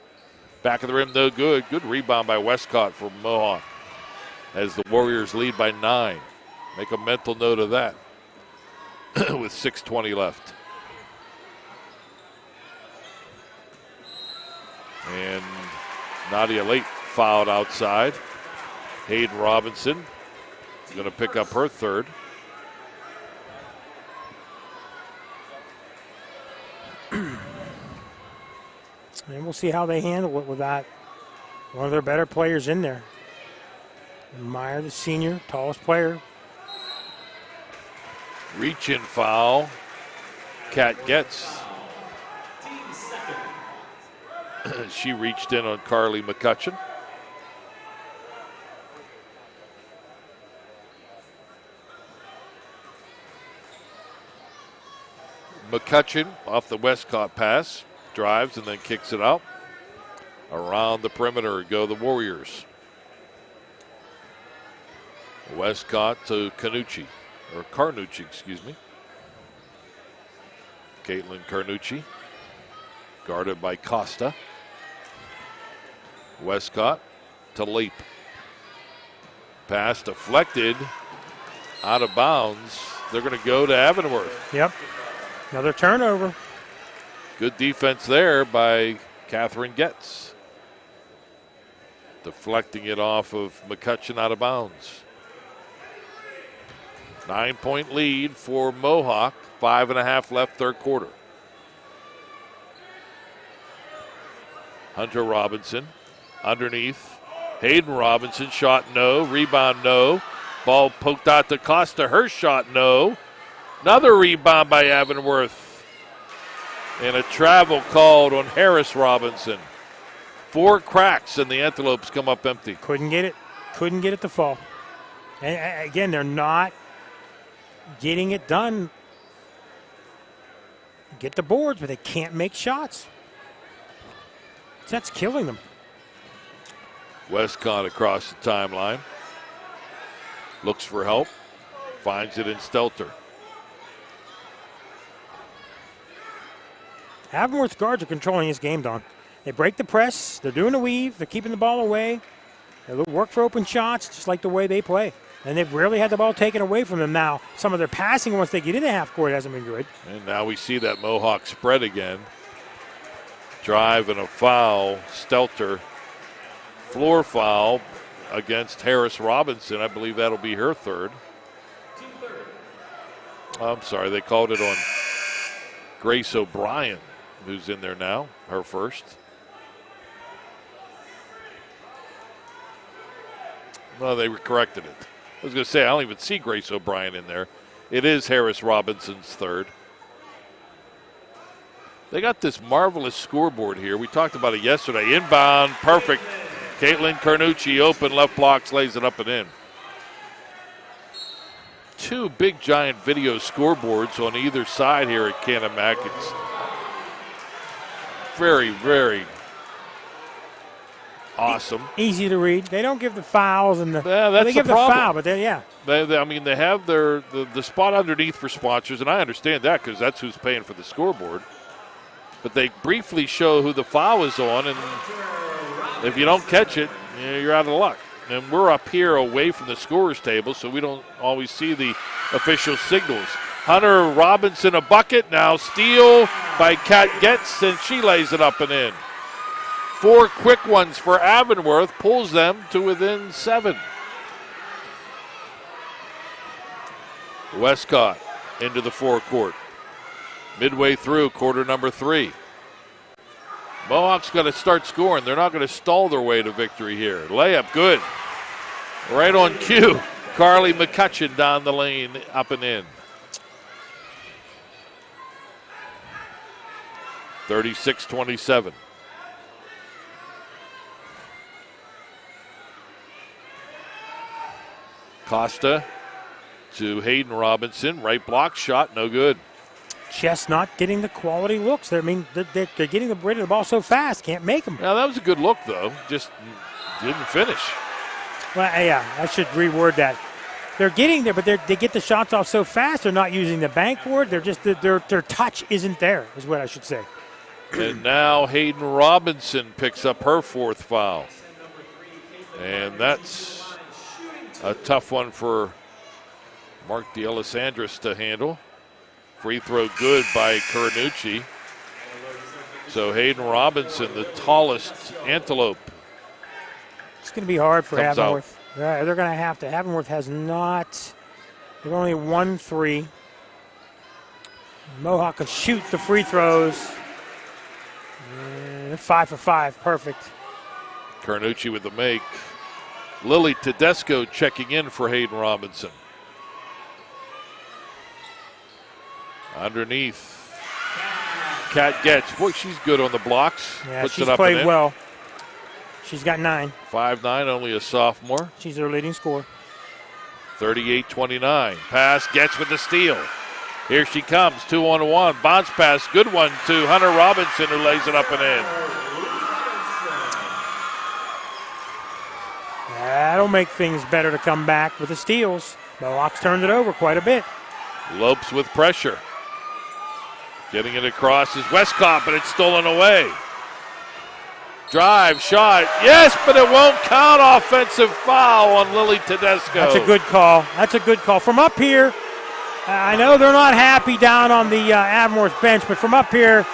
Back of the rim, no good. Good rebound by Westcott from Mohawk as the Warriors lead by 9. Make a mental note of that with 6:20 left. And Nadia Late fouled outside. Hayden Robinson is going to pick up her third. And we'll see how they handle it with that. One of their better players in there. Meyer, the senior, tallest player. Reach-in foul. Kat Getz. She reached in on Carly McCutcheon. McCutcheon off the Westcott pass. Drives and then kicks it out. Around the perimeter go the Warriors. Westcott to Carnucci, excuse me. Caitlin Carnucci, guarded by Costa. Westcott to Leap. Pass deflected, out of bounds. They're going to go to Avonworth. Yep, another turnover. Good defense there by Catherine Getz. Deflecting it off of McCutcheon out of bounds. 9-point lead for Mohawk. 5.5 left, third quarter. Hunter Robinson underneath. Hayden Robinson, shot no. Rebound no. Ball poked out to Costa. Her shot no. Another rebound by Avonworth. And a travel called on Harris Robinson. 4 cracks and the Antelopes come up empty. Couldn't get it to fall. And again, they're not getting it done. Get the boards, but they can't make shots. That's killing them. Westcott across the timeline. Looks for help. Finds it in Stelter. Avonworth guards are controlling this game, Don. They break the press. They're doing a weave. They're keeping the ball away. They work for open shots, just like the way they play. And they've rarely had the ball taken away from them now. Some of their passing once they get into half court hasn't been good. And now we see that Mohawk spread again. Drive and a foul. Stelter. Floor foul against Harris Robinson. I believe that'll be her third. I'm sorry, they called it on Grace O'Brien, who's in there now, her first. No, they corrected it. I was going to say, I don't even see Grace O'Brien in there. It is Harris Robinson's third. They got this marvelous scoreboard here. We talked about it yesterday. Inbound, perfect. Caitlin Carnucci open, left blocks, lays it up and in. 2 big giant video scoreboards on either side here at Canon-Mac. It's very, very awesome. Easy to read. They don't give the fouls and that's they give the problem. The foul, but they They have the spot underneath for sponsors, and I understand that because that's who's paying for the scoreboard. But they briefly show who the foul is on, and if you don't catch it, you're out of luck. And we're up here away from the scorer's table, so we don't always see the official signals. Hunter Robinson a bucket, now steal by Kat Getz, and she lays it up and in. 4 quick ones for Avonworth, pulls them to within 7. Westcott into the forecourt. Midway through quarter number 3. Mohawk's got to start scoring. They're not going to stall their way to victory here. Layup, good. Right on cue. Carly McCutcheon down the lane, up and in. 36-27. Costa to Hayden Robinson. Right block shot, no good. Chestnut getting the quality looks. They're getting rid of the ball so fast, can't make them. Now, that was a good look, though. Just didn't finish. Well, yeah, I should reword that. They're getting there, but they get the shots off so fast, they're not using the backboard. They're just, their touch isn't there, is what I should say. And now Hayden Robinson picks up her 4th foul. And that's a tough one for Mark DeAlessandris to handle. Free throw good by Carnucci. So Hayden Robinson, the tallest Antelope. It's going to be hard for Avonworth. They're going to have to. Avonworth has not. They've only 1-3. Mohawk can shoot the free throws. 5 for 5. Perfect. Carnucci with the make. Lily Tedesco checking in for Hayden Robinson. Underneath, Kat Getz. Boy, she's good on the blocks. Yeah, Puts she's it up played and in. well. She's got 9. 5'9", only a sophomore. She's their leading scorer. 38-29. Pass, Getz with the steal. Here she comes, 2-on-1. Bounce pass, good one to Hunter Robinson, who lays it up and in. That'll make things better to come back with the steals. Mohawk's turned it over quite a bit. Lopes with pressure. Getting it across is Westcott, but it's stolen away. Drive, shot, yes, but it won't count. Offensive foul on Lily Tedesco. That's a good call. That's a good call. From up here, I know they're not happy down on the Avonworth bench, but from up here,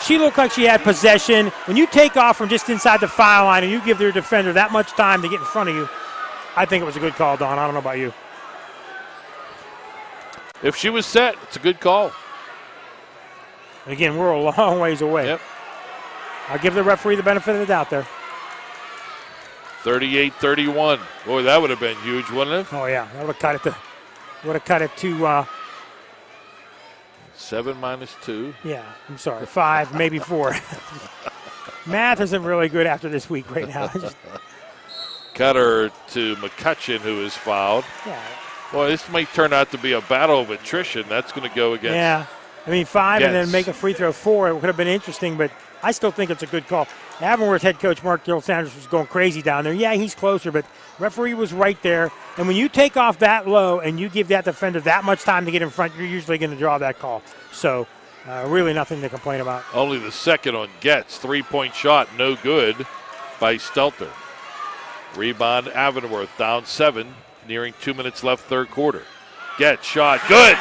she looked like she had possession. When you take off from just inside the foul line and you give their defender that much time to get in front of you, I think it was a good call, Don. I don't know about you. If she was set, it's a good call. Again, we're a long ways away. Yep. I'll give the referee the benefit of the doubt there. 38-31. Boy, that would have been huge, wouldn't it? Oh, yeah. That would have cut it to 7 minus 2. Yeah, I'm sorry. 5, maybe 4. Math isn't really good after this week right now. Cutter to McCutcheon, who is fouled. Yeah. Well, this might turn out to be a battle of attrition. That's going to go against. Yeah. I mean, 5 Getz. and then make a free throw 4. It would have been interesting, but I still think it's a good call. Avonworth head coach Mark Sanders was going crazy down there. Yeah, he's closer, but referee was right there. And when you take off that low and you give that defender that much time to get in front, you're usually going to draw that call. So really nothing to complain about. Only the second on Getz. 3-point shot, no good by Stelter. Rebound, Avonworth down 7, nearing 2 minutes left, third quarter. Getz shot, good.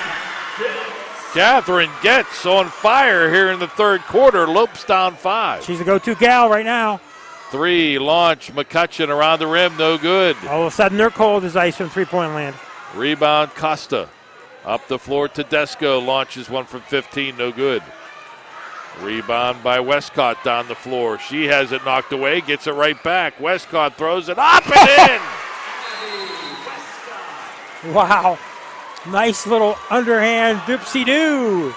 Catherine Getz on fire here in the third quarter. Lopes down 5. She's the go-to gal right now. 3, launch, McCutcheon around the rim, no good. All of a sudden they're cold as ice from three-point land. Rebound, Costa. Up the floor, Tedesco launches one from 15, no good. Rebound by Westcott down the floor. She has it knocked away, gets it right back. Westcott throws it up and in. Wow. Nice little underhand doopsie-doo.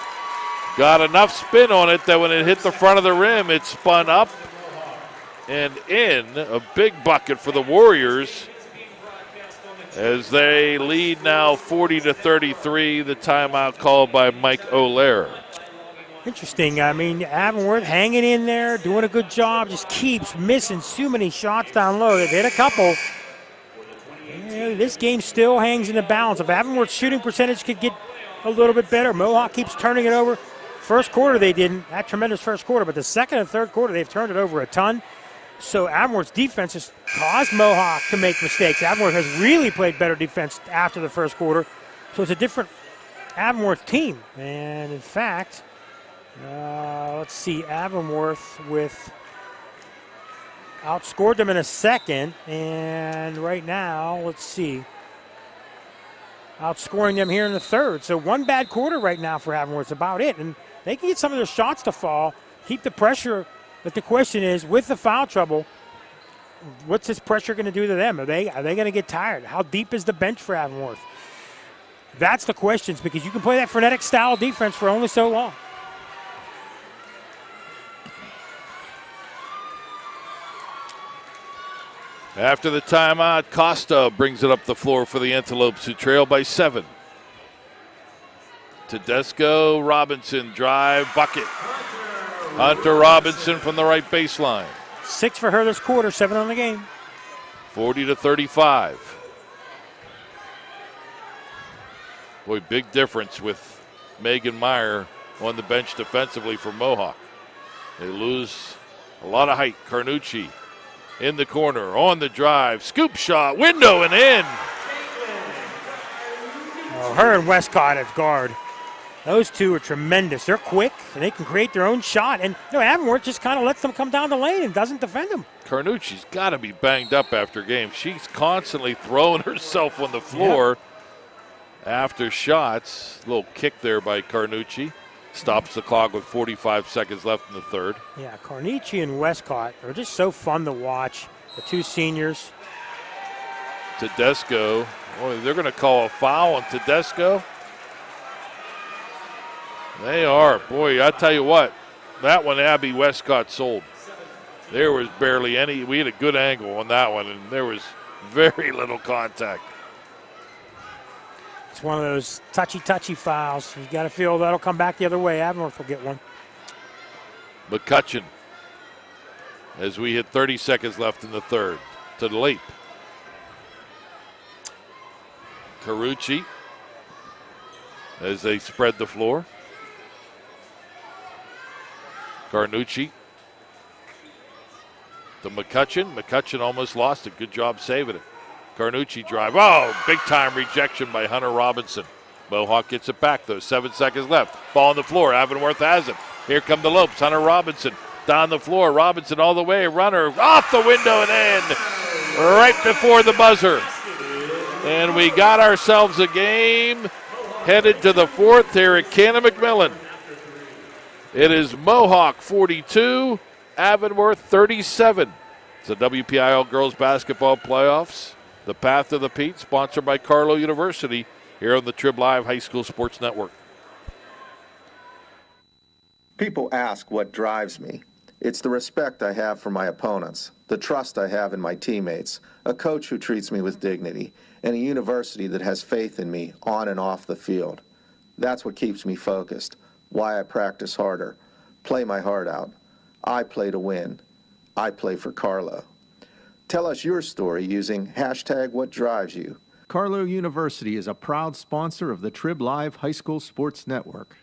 Got enough spin on it that when it hit the front of the rim, it spun up and in. A big bucket for the Warriors as they lead now 40-33. The timeout called by Mike O'Leary. Interesting. I mean, Avonworth hanging in there, doing a good job, just keeps missing too many shots down low. They've hit a couple. Yeah, this game still hangs in the balance. If Avonworth's shooting percentage could get a little bit better, Mohawk keeps turning it over. First quarter they didn't, that tremendous first quarter, but the second and third quarter they've turned it over a ton. So Avonworth's defense has caused Mohawk to make mistakes. Avonworth has really played better defense after the first quarter. So it's a different Avonworth team. And in fact, let's see, Avonworth outscored them in a second, and right now, let's see, outscoring them here in the third. So one bad quarter right now for Avonworth is about it, and they can get some of their shots to fall, keep the pressure, but the question is, with the foul trouble, what's this pressure going to do to them? Are they going to get tired? How deep is the bench for Avonworth? That's the questions, because you can play that frenetic style defense for only so long. After the timeout, Costa brings it up the floor for the Antelopes, who trail by 7. Tedesco, Robinson, drive, bucket. Hunter Robinson from the right baseline. 6 for her this quarter, 7 on the game. 40-35. Boy, big difference with Megan Meyer on the bench defensively for Mohawk. They lose a lot of height. Carnucci in the corner, on the drive, scoop shot, window and in. Oh, her and Westcott at guard. Those two are tremendous. They're quick, and they can create their own shot. And Avonworth just kind of lets them come down the lane and doesn't defend them. Carnucci's got to be banged up after games. She's constantly throwing herself on the floor after shots. A little kick there by Carnucci. Stops the clock with 45 seconds left in the third. Yeah, Carnucci and Westcott are just so fun to watch. The two seniors. Tedesco. Boy, they're going to call a foul on Tedesco. They are. Boy, I tell you what, that one Abby Westcott sold. There was barely any. We had a good angle on that one, and there was very little contact. It's one of those touchy fouls. You got to feel that'll come back the other way. Avonworth will get one. McCutcheon, as we hit 30 seconds left in the third, to the leap. Carucci, as they spread the floor. Carnucci to McCutcheon. McCutcheon almost lost it. Good job saving it. Carnucci drive. Oh, big time rejection by Hunter Robinson. Mohawk gets it back though. 7 seconds left. Ball on the floor. Avonworth has it. Here come the Lopes. Hunter Robinson down the floor. Robinson all the way. Runner off the window and in. Right before the buzzer. And we got ourselves a game headed to the fourth here at Canon-McMillan. It is Mohawk 42, Avonworth 37. It's the WPIAL Girls Basketball Playoffs. The Path to the Pete, sponsored by Carlow University, here on the Trib Live High School Sports Network. People ask what drives me. It's the respect I have for my opponents, the trust I have in my teammates, a coach who treats me with dignity, and a university that has faith in me on and off the field. That's what keeps me focused, why I practice harder, play my heart out. I play to win. I play for Carlow. Tell us your story using #WhatDriveYou. Carlow University is a proud sponsor of the Trib Live High School Sports Network.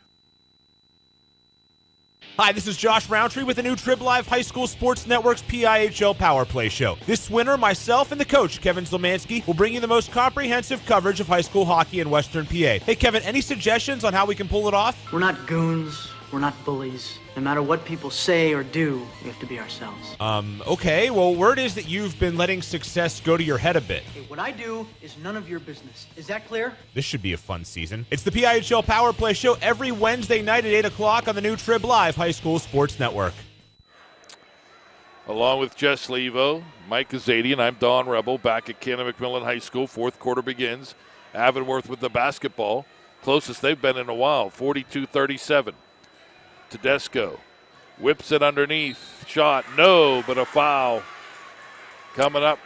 Hi, this is Josh Roundtree with the new Trib Live High School Sports Network's PIHL Power Play Show. This winter, myself and the coach, Kevin Zlomansky, will bring you the most comprehensive coverage of high school hockey in Western PA. Hey, Kevin, any suggestions on how we can pull it off? We're not goons. We're not bullies. No matter what people say or do, we have to be ourselves. Okay. Well, word is that you've been letting success go to your head a bit. Hey, what I do is none of your business. Is that clear? This should be a fun season. It's the PIHL Power Play Show every Wednesday night at 8 o'clock on the new Trib Live High School Sports Network. Along with Jess Levo, Mike Azadian, I'm Don Rebel, back at Canon-McMillan High School. Fourth quarter begins. Avonworth with the basketball. Closest they've been in a while, 42-37. Tedesco whips it underneath. Shot, no, but a foul. Coming up,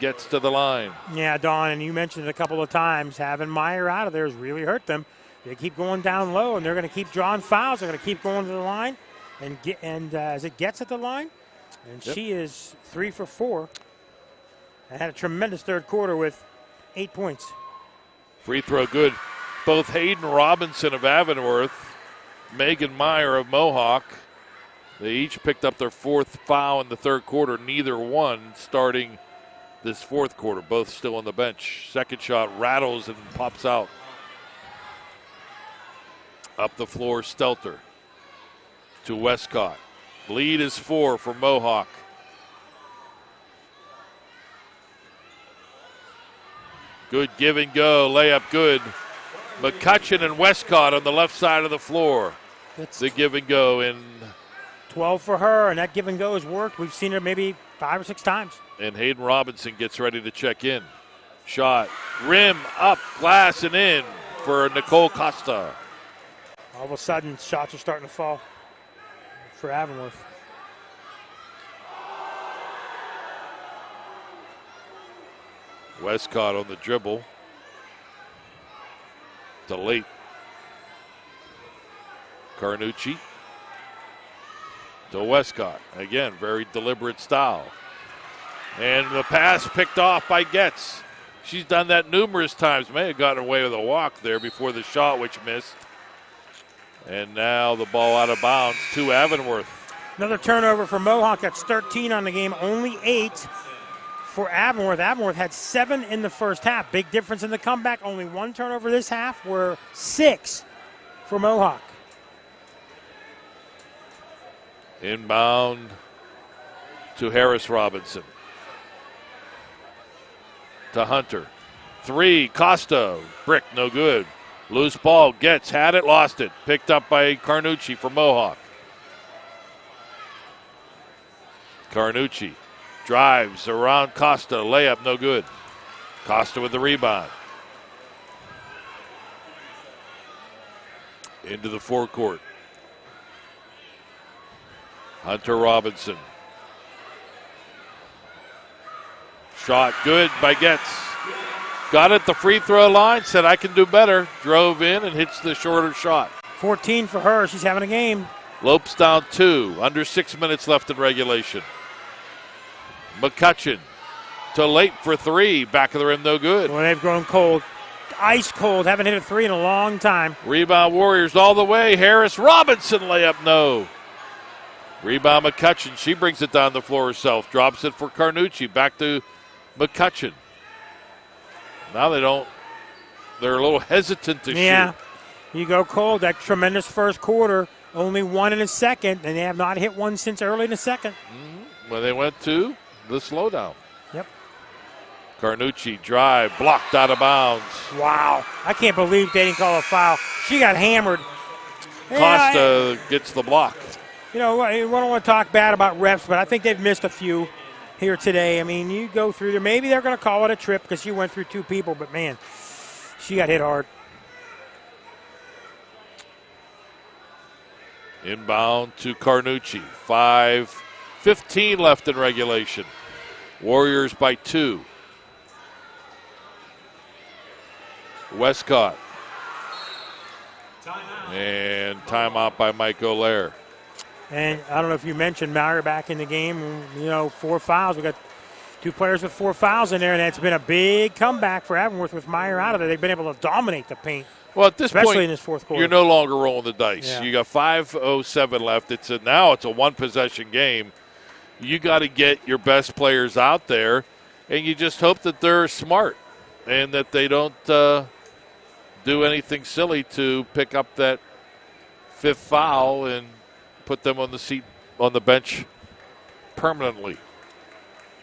gets to the line. Yeah, Don, and you mentioned it a couple of times. Having Meyer out of there has really hurt them. They keep going down low, and they're going to keep drawing fouls. They're going to keep going to the line, and as it gets at the line, and she is 3 for 4. And had a tremendous third quarter with 8 points. Free throw good. Both Hayden Robinson of Avonworth, Megan Meyer of Mohawk, they each picked up their 4th foul in the third quarter. Neither one starting this fourth quarter. Both still on the bench. Second shot rattles and pops out. Up the floor, Stelter to Westcott. Lead is 4 for Mohawk. Good give and go. Layup good. McCutcheon and Westcott on the left side of the floor. That's the give and go in. 12 for her, and that give and go has worked. We've seen her maybe 5 or 6 times. And Hayden Robinson gets ready to check in. Shot, rim, up, glass, and in for Nicole Costa. All of a sudden, shots are starting to fall for Avonworth. Westcott on the dribble. To late. Carnucci. To Westcott. Again, very deliberate style. And the pass picked off by Getz. She's done that numerous times. May have gotten away with a walk there before the shot, which missed. And now the ball out of bounds to Avonworth. Another turnover for Mohawk. That's 13 on the game, only 8 for Avonworth. Avonworth had 7 in the first half. Big difference in the comeback. Only 1 turnover this half, were 6 for Mohawk. Inbound to Harris Robinson. To Hunter. 3, Costa. Brick, no good. Loose ball, Getz, had it, lost it. Picked up by Carnucci for Mohawk. Carnucci drives around Costa. Layup, no good. Costa with the rebound. Into the forecourt. Hunter Robinson. Shot good by Getz. Got it, the free throw line, said I can do better. Drove in and hits the shorter shot. 14 for her. She's having a game. Lopes down 2. Under 6 minutes left in regulation. McCutcheon to late for 3. Back of the rim, no good. Well, they've grown cold. Ice cold. Haven't hit a 3 in a long time. Rebound Warriors all the way. Harris Robinson layup, no. Rebound McCutcheon. She brings it down the floor herself. Drops it for Carnucci. Back to McCutcheon. Now they're a little hesitant to shoot. You go cold. That tremendous first quarter. Only 1 in the second, and they have not hit one since early in the second. Mm-hmm. When they went to the slowdown. Yep. Carnucci drive, blocked out of bounds. Wow. I can't believe they didn't call a foul. She got hammered. Costa gets the block. You know, I don't want to talk bad about refs, but I think they've missed a few here today. I mean, you go through there. Maybe they're going to call it a trip because she went through 2 people, but, man, she got hit hard. Inbound to Carnucci. 5:15 left in regulation. Warriors by 2. Westcott. And timeout by Mike Olaire. And I don't know if you mentioned Meyer back in the game. You know, 4 fouls. We got 2 players with 4 fouls in there, and it's been a big comeback for Avonworth with Meyer out of there. They've been able to dominate the paint. Well, at this especially point, in this fourth quarter, you're no longer rolling the dice. Yeah. You got 5:07 left. Now it's a 1-possession game. You got to get your best players out there, and you just hope that they're smart and that they don't do anything silly to pick up that 5th foul and put them on the bench permanently.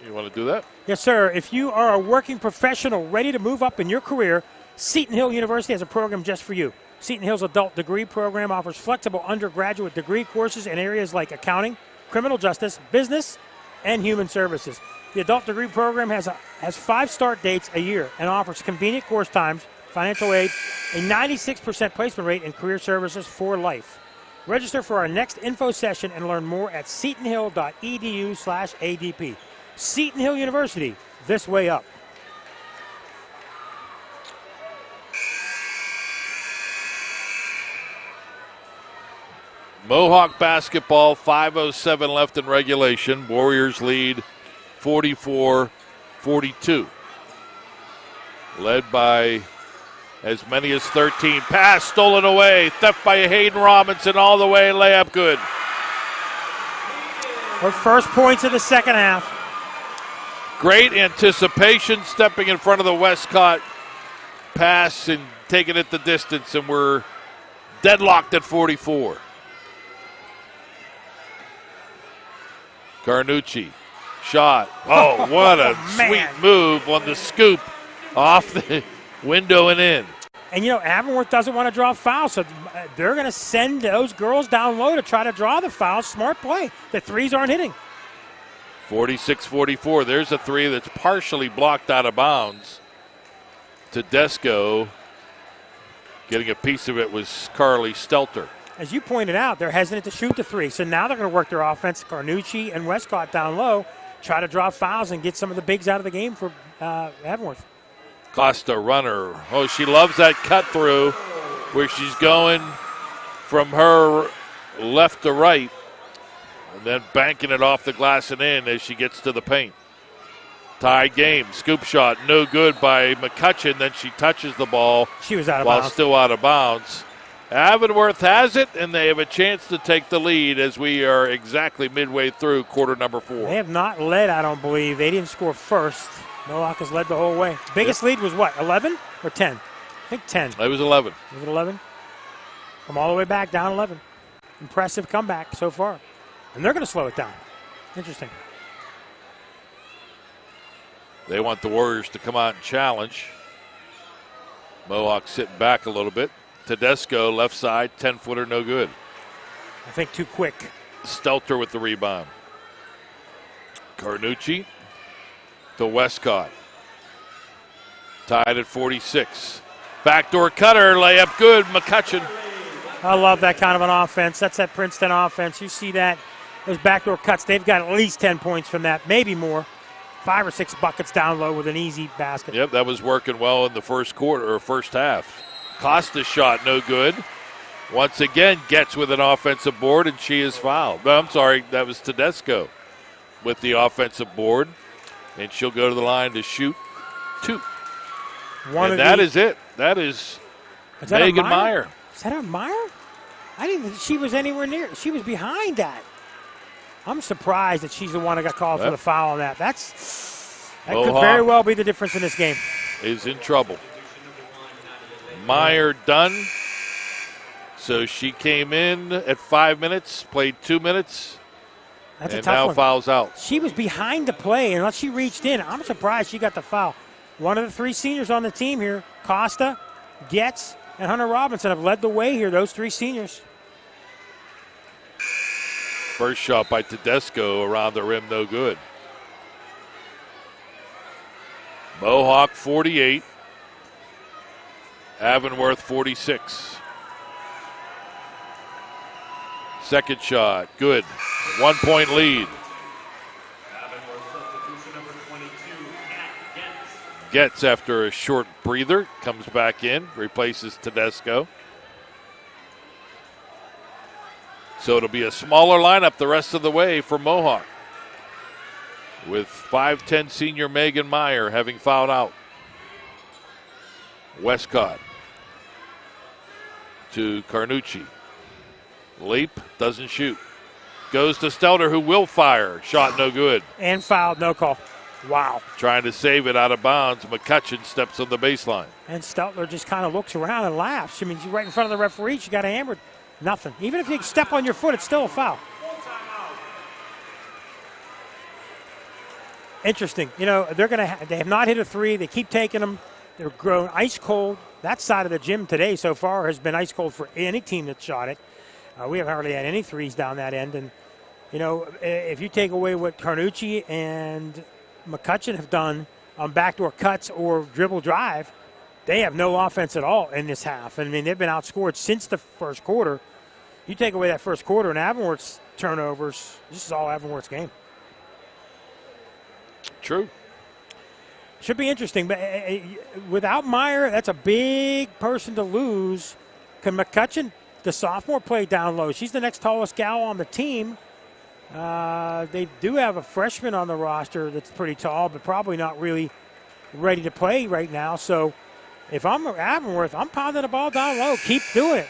You want to do that? Yes, sir. If you are a working professional ready to move up in your career, Seton Hill University has a program just for you. Seton Hill's adult degree program offers flexible undergraduate degree courses in areas like accounting, criminal justice, business, and human services. The adult degree program has 5 start dates a year and offers convenient course times, financial aid, a 96% placement rate, and career services for life. Register for our next info session and learn more at setonhill.edu/ADP. Seton Hill University, this way up. Mohawk basketball, 5:07 left in regulation. Warriors lead 44-42. Led by as many as 13. Pass stolen away. Theft by Hayden Robinson all the way. Layup good. Her first points of the second half. Great anticipation, stepping in front of the Westcott pass and taking it the distance, and we're deadlocked at 44. Carnucci, shot. Oh, what a sweet move on the scoop off the window and in. And, Avonworth doesn't want to draw fouls, so they're going to send those girls down low to try to draw the foul. Smart play. The threes aren't hitting. 46-44. There's a three that's partially blocked out of bounds. Tedesco getting a piece of it was Carly Stelter. As you pointed out, they're hesitant to shoot the three, so now they're going to work their offense. Carnucci and Westcott down low, try to draw fouls and get some of the bigs out of the game for Avonworth. Costa runner. Oh, she loves that cut through where she's going from her left to right and then banking it off the glass and in as she gets to the paint. Tied game. Scoop shot, no good by McCutcheon. Then she touches the ball. She was out of bounds. While still out of bounds. Avonworth has it, and they have a chance to take the lead as we are exactly midway through quarter number 4. They have not led, I don't believe. They didn't score first. Mohawk has led the whole way. Biggest lead was what, 11 or 10? I think 10. It was 11. Was it 11? Come all the way back, down 11. Impressive comeback so far. And they're going to slow it down. Interesting. They want the Warriors to come out and challenge. Mohawk sitting back a little bit. Tedesco, left side, 10-footer, no good. I think too quick. Stelter with the rebound. Carnucci to Westcott. Tied at 46. Backdoor cutter, layup good, McCutcheon. I love that kind of an offense. That's that Princeton offense. You see that, those backdoor cuts, they've got at least 10 points from that, maybe more. 5 or 6 buckets down low with an easy basket. Yep, that was working well in the first quarter or first half. Costa's shot no good. Once again, gets with an offensive board, and she is fouled. No, I'm sorry, that was Tedesco with the offensive board, and she'll go to the line to shoot 2. And that is it. That is Megan Meyer. Is that her Meyer? I didn't think she was anywhere near. She was behind that. I'm surprised that she's the one that got called for the foul on that. That could very well be the difference in this game. Is in trouble. Meyer done. So she came in at 5 minutes, played 2 minutes, That's and a tough now one. fouls out. She was behind the play, and once she reached in, I'm surprised she got the foul. One of the 3 seniors on the team here, Costa, Getz, and Hunter Robinson have led the way here, those 3 seniors. First shot by Tedesco around the rim, no good. Mohawk 48. Avonworth 46. Second shot, good. 1 point lead. Gets after a short breather, comes back in, replaces Tedesco. So it'll be a smaller lineup the rest of the way for Mohawk, with 5'10 senior Megan Meyer having fouled out. Westcott to Carnucci. Leap, doesn't shoot. Goes to Stelter, who will fire. Shot no good. And fouled, no call. Wow. Trying to save it out of bounds. McCutcheon steps on the baseline. And Stelter just kind of looks around and laughs. I mean, she's right in front of the referee. She got hammered. Nothing. Even if you step on your foot, it's still a foul. Interesting. You know, they have not hit a 3. They keep taking them. They're growing ice cold. That side of the gym today so far has been ice cold for any team that shot it. We haven't hardly had any 3s down that end. And, you know, if you take away what Carnucci and McCutcheon have done on backdoor cuts or dribble drive, they have no offense at all in this half. I mean, they've been outscored since the first quarter. You take away that first quarter and Avonworth's turnovers, this is all Avonworth's game. True. Should be interesting, but without Meyer, that's a big person to lose. Can McCutcheon the sophomore play down low. She's the next tallest gal on the team. They do have a freshman on the roster that's pretty tall, but probably not really ready to play right now. So if I'm Avonworth, I'm pounding the ball down low. Keep doing it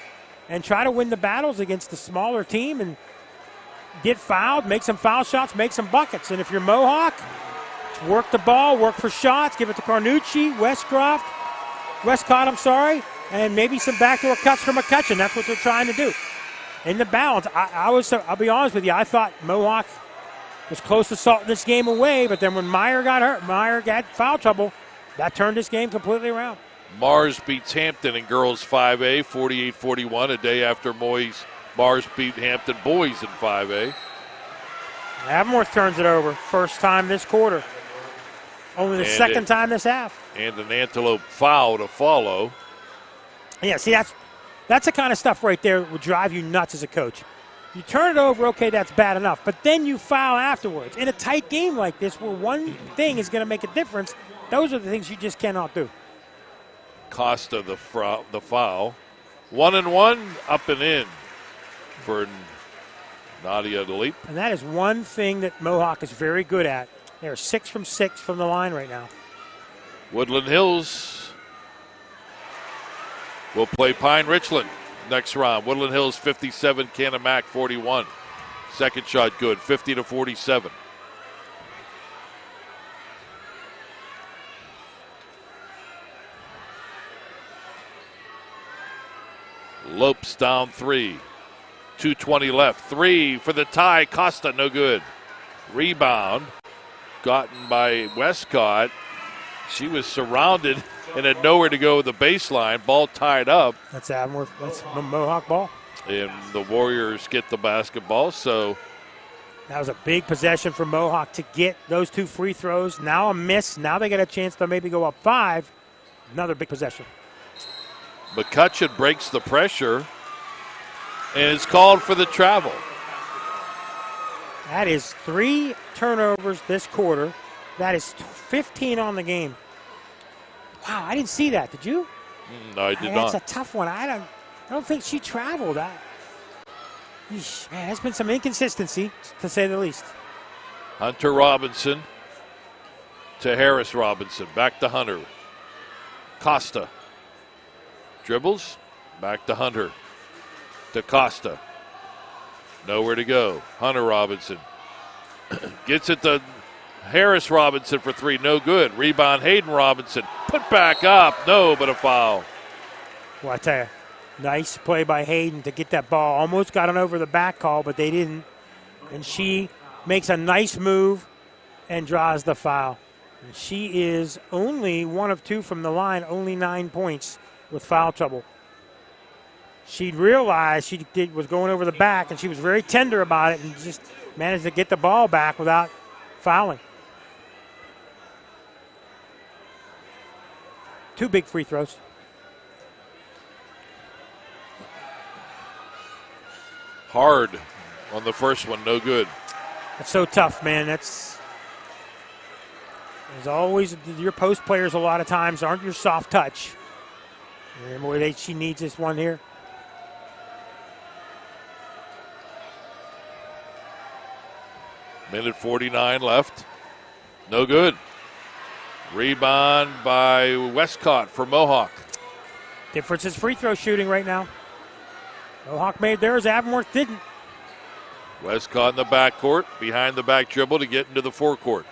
and try to win the battles against the smaller team and get fouled, make some foul shots, make some buckets. And if you're Mohawk, work the ball, work for shots, give it to Carnucci, Westcott, and maybe some backdoor cuts from McCutcheon. That's what they're trying to do. In the balance, I'll be honest with you, I thought Mohawk was close to salting this game away, but then when Meyer got hurt, Meyer got foul trouble, that turned this game completely around. Mars beats Hampton in girls 5A, 48-41, a day after Mars beat Hampton boys in 5A. Avonworth turns it over, first time this quarter. Only the second time this half. And an Antelope foul to follow. Yeah, see, that's the kind of stuff right there that would drive you nuts as a coach. You turn it over, okay, that's bad enough, but then you foul afterwards. In a tight game like this where one thing is going to make a difference, those are the things you just cannot do. Costa the foul. 1-1, up and in for Nadia to leap. And that is one thing that Mohawk is very good at. They're 6 from 6 from the line right now. Woodland Hills will play Pine Richland next round. Woodland Hills 57, Canon-Mac 41. Second shot good, 50-47. Lopes down 3. 2:20 left. 3 for the tie. Costa, no good. Rebound gotten by Westcott. She was surrounded and had nowhere to go with the baseline. Ball tied up. That's Avonworth. That's Mohawk ball. And the Warriors get the basketball. So that was a big possession for Mohawk to get those 2 free throws. Now a miss. Now they get a chance to maybe go up 5. Another big possession. McCutcheon breaks the pressure and is called for the travel. That is 3 turnovers this quarter. That is 15 on the game. Wow, I didn't see that. Did you? No, I did not. That's a tough one. I don't think she traveled. Man, there's been some inconsistency, to say the least. Hunter Robinson to Harris Robinson. Back to Hunter. Costa. Dribbles. Back to Hunter. To Costa. Nowhere to go. Hunter Robinson. Gets it to Harris Robinson for 3. No good. Rebound Hayden Robinson. Put back up. No, but a foul. Well, I tell you, nice play by Hayden to get that ball. Almost got an over the back call, but they didn't. And she makes a nice move and draws the foul. And she is only 1 of 2 from the line, only 9 points with foul trouble. She realized she was going over the back, and she was very tender about it and just managed to get the ball back without fouling. 2 big free throws. Hard on the first one, no good. That's so tough, man. There's always your post players a lot of times aren't your soft touch. And boy, she needs this one here. Minute 49 left. No good. Rebound by Westcott for Mohawk. Difference is free throw shooting right now. Mohawk made theirs, Avonworth didn't. Westcott in the backcourt, behind the back dribble to get into the forecourt.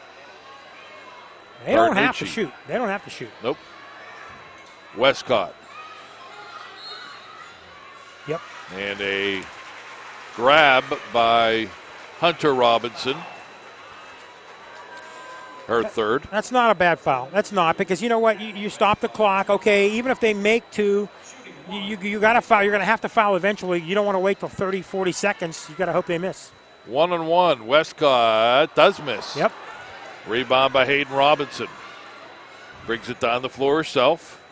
They don't have to shoot. They don't have to shoot. Nope. Westcott. Yep. And a grab by Hunter Robinson. Her third. That's not a bad foul. That's not, because you know what? You stop the clock. Okay, even if they make 2, you got to foul. You're going to have to foul eventually. You don't want to wait till 30, 40 seconds. You got to hope they miss. 1-on-1. Westcott does miss. Yep. Rebound by Hayden Robinson. Brings it down the floor herself.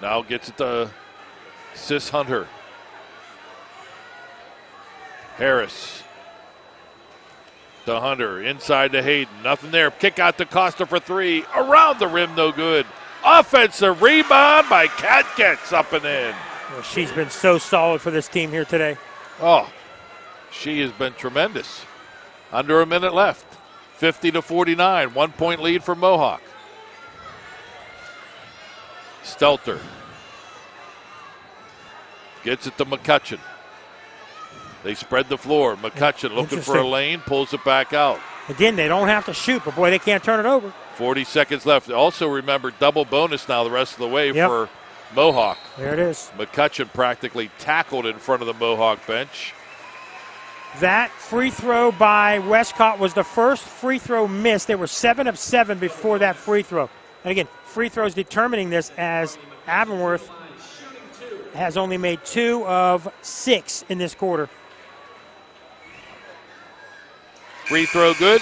Now gets it to Sis Hunter. Harris. To Hunter. Inside to Hayden. Nothing there. Kick out to Costa for 3. Around the rim, no good. Offensive rebound by Cat gets up and in. Well, she's been so solid for this team here today. Oh, she has been tremendous. Under a minute left. 50-49. 1 point lead for Mohawk. Stelter gets it to McCutcheon. They spread the floor. McCutcheon looking for a lane, pulls it back out. Again, they don't have to shoot, but boy, they can't turn it over. 40 seconds left. Also remember, double bonus now the rest of the way for Mohawk. There it is. McCutcheon practically tackled in front of the Mohawk bench. That free throw by Westcott was the first free throw missed. They were 7 of 7 before that free throw. And again, free throws determining this, as Avonworth has only made 2 of 6 in this quarter. Free throw good.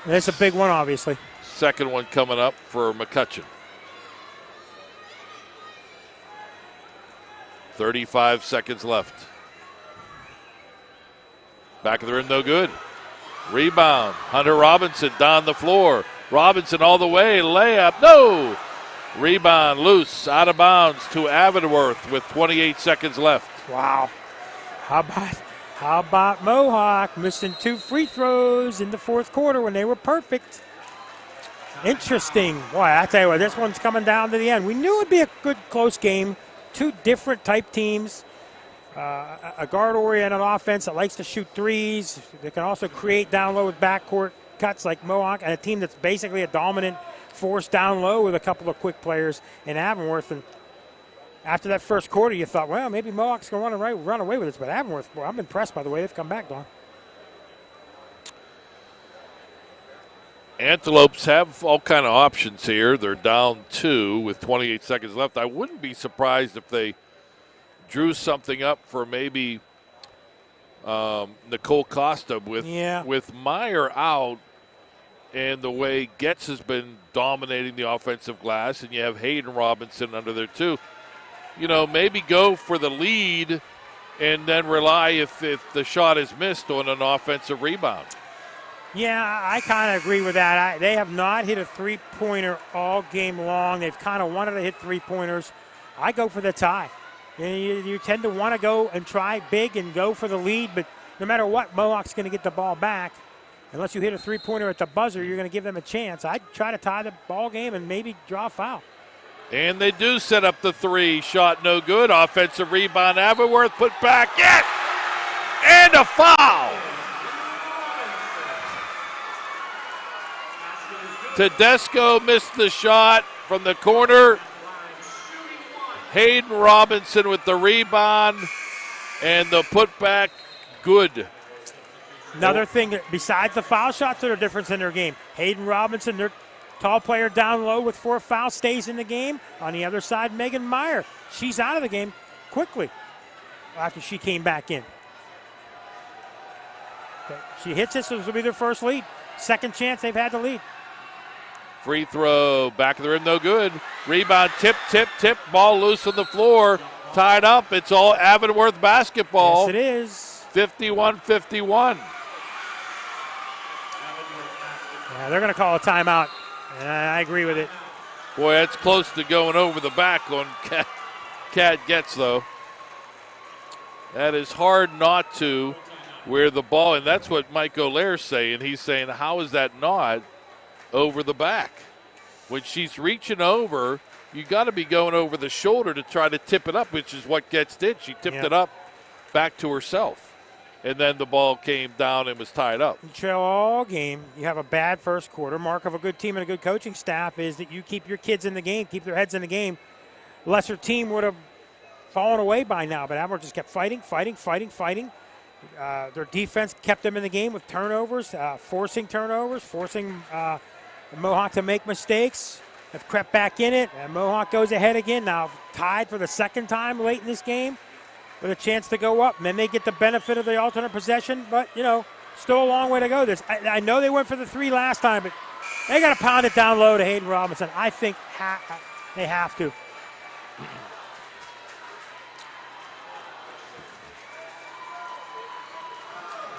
That's a big one, obviously. Second one coming up for McCutcheon. 35 seconds left. Back of the rim, no good. Rebound. Hunter Robinson down the floor. Robinson all the way. Layup. No! Rebound loose. Out of bounds to Avonworth with 28 seconds left. Wow. How about Mohawk missing 2 free throws in the fourth quarter when they were perfect? Interesting. Boy, I tell you what, this one's coming down to the end. We knew it would be a good, close game. 2 different type teams. A guard-oriented offense that likes to shoot threes. They can also create down low with backcourt cuts like Mohawk, and a team that's basically a dominant force down low with a couple of quick players in Avonworth. And after that first quarter, you thought, well, maybe Mohawk's going to run away with this. But Avonworth, boy, I'm impressed by the way they've come back, Don. Antelopes have all kind of options here. They're down 2 with 28 seconds left. I wouldn't be surprised if they drew something up for maybe Nicole Costa with Meyer out, and the way Getz has been dominating the offensive glass, and you have Hayden Robinson under there too. You know, maybe go for the lead and then rely if the shot is missed on an offensive rebound. Yeah, I kind of agree with that. They have not hit a three-pointer all game long. They've kind of wanted to hit three-pointers. I go for the tie. You tend to want to go and try big and go for the lead, but no matter what, Mohawk's going to get the ball back. Unless you hit a three-pointer at the buzzer, you're going to give them a chance. I'd try to tie the ball game and maybe draw a foul. And they do set up the 3. Shot no good. Offensive rebound. Avonworth put back. Yes! And a foul! Tedesco missed the shot from the corner. Hayden Robinson with the rebound and the putback, good. Another thing, besides the foul shots that are difference in their game, Hayden Robinson, their tall player down low with 4 fouls, stays in the game. On the other side, Megan Meyer, she's out of the game quickly after she came back in. Okay. She hits it, so this will be their first lead. Second chance they've had to lead. Free throw, back of the rim, no good. Rebound, tip, ball loose on the floor, tied up. It's all Avonworth basketball. Yes, it is. 51-51. Yeah, they're going to call a timeout, and I agree with it. Boy, that's close to going over the back on Cat Getz, though. That is hard not to, where the ball, and that's what Mike Olaire's saying. He's saying, how is that not over the back? When she's reaching over, you got to be going over the shoulder to try to tip it up, which is what Getz did. She tipped it up back to herself, and then the ball came down and was tied up. You trail all game. You have a bad first quarter. Mark of a good team and a good coaching staff is that you keep your kids in the game, keep their heads in the game. Lesser team would have fallen away by now, but Avonworth just kept fighting. Their defense kept them in the game with turnovers, forcing Mohawk to make mistakes. Have crept back in it, and Mohawk goes ahead again. Now tied for the second time late in this game with a chance to go up, and then they get the benefit of the alternate possession, but, you know, still a long way to go. I know they went for the 3 last time, but they got to pound it down low to Hayden Robinson. I think they have to.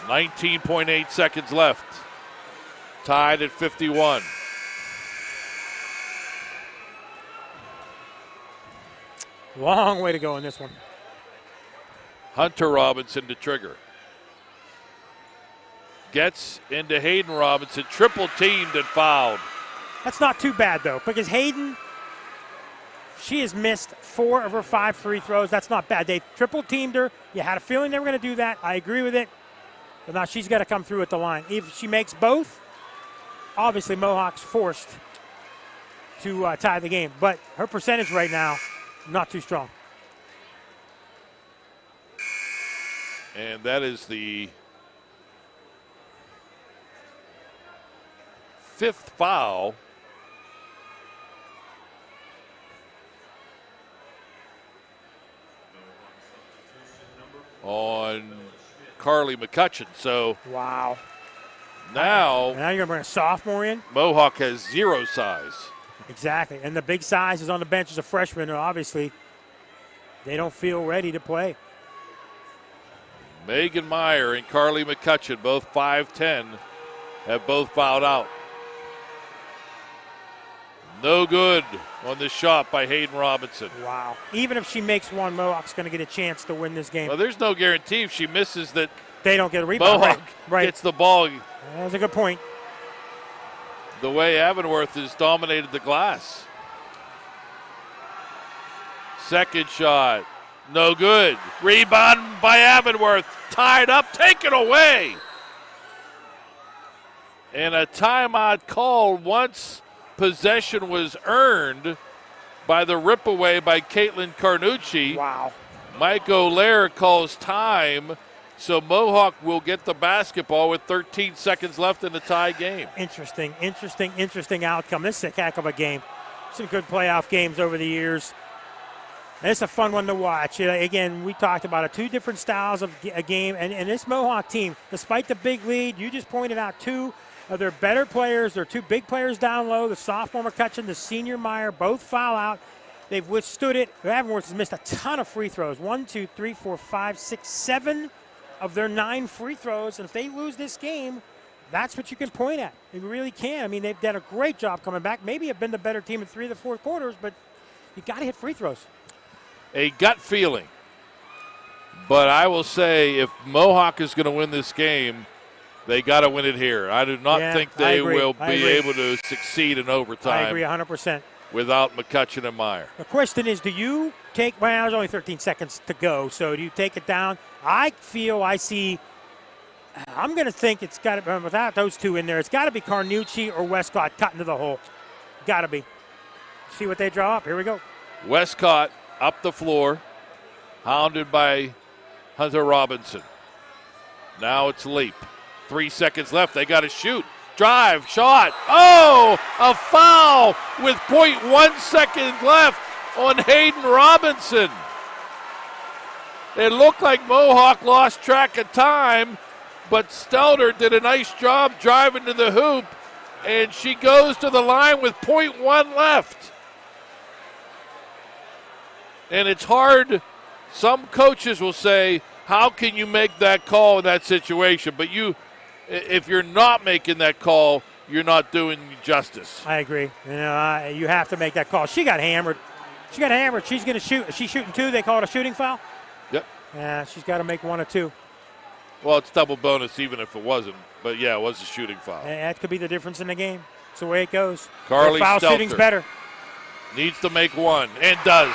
.8 seconds left. Tied at 51. Long way to go in this one. Hunter Robinson to trigger. Gets into Hayden Robinson, triple teamed and fouled. That's not too bad, though, because Hayden, she has missed 4 of her 5 free throws. That's not bad. They triple teamed her. You had a feeling they were going to do that. I agree with it. But now she's got to come through at the line. If she makes both, obviously Mohawk's forced to tie the game. But her percentage right now, not too strong. And that is the 5th foul on Carly McCutcheon. So wow. Now you're going to bring a sophomore in? Mohawk has 0 size. Exactly. And the big size is on the bench as a freshman. And obviously, they don't feel ready to play. Megan Meyer and Carly McCutcheon, both 5'10", have both fouled out. No good on the shot by Hayden Robinson. Wow. Even if she makes one, Mohawk's going to get a chance to win this game. Well, there's no guarantee if she misses that they don't get a rebound. Mohawk right. gets the ball. That's a good point. The way Avonworth has dominated the glass. Second shot, no good. Rebound by Avonworth, tied up, taken away. And a timeout called once possession was earned by the rip away by Caitlin Carnucci. Wow. Mike O'Leary calls time, so Mohawk will get the basketball with 13 seconds left in the tie game. Interesting outcome. This is a heck of a game. Some good playoff games over the years. And it's a fun one to watch. Again, we talked about it. 2 different styles of a game. And this Mohawk team, despite the big lead, you just pointed out 2 of their better players. Their 2 big players down low, the sophomore McCutcheon, the senior Meyer, both foul out. They've withstood it. Avonworth has missed a ton of free throws. 1, 2, 3, 4, 5, 6, 7 of their 9 free throws. And if they lose this game, that's what you can point at. You really can. I mean, they've done a great job coming back. Maybe have been the better team in 3 of the 4 quarters, but you got to hit free throws. A gut feeling. But I will say if Mohawk is going to win this game, they got to win it here. I do not think they will be able to succeed in overtime. I agree 100%. Without McCutcheon and Meyer. The question is, do you take, well, there's only 13 seconds to go, so do you take it down? I'm going to think it's got to, without those 2 in there, it's got to be Carnucci or Westcott cutting to the hole. Got to be. See what they draw up. Here we go. Westcott up the floor, hounded by Hunter Robinson. Now it's Leap. 3 seconds left. They got to shoot. Drive, shot. Oh, a foul with 0.1 seconds left on Hayden Robinson. It looked like Mohawk lost track of time, but Stelter did a nice job driving to the hoop, and she goes to the line with 0.1 left. And it's hard. Some coaches will say, how can you make that call in that situation? But if you're not making that call, you're not doing justice. I agree. You have to make that call. She got hammered. She's going to shoot. Is she shooting 2? They call it a shooting foul? Yep. Yeah, she's got to make 1 or 2. Well, it's double bonus even if it wasn't. But, yeah, it was a shooting foul. That could be the difference in the game. It's the way it goes. Carly foul Stelter shooting's better. Needs to make 1 and does.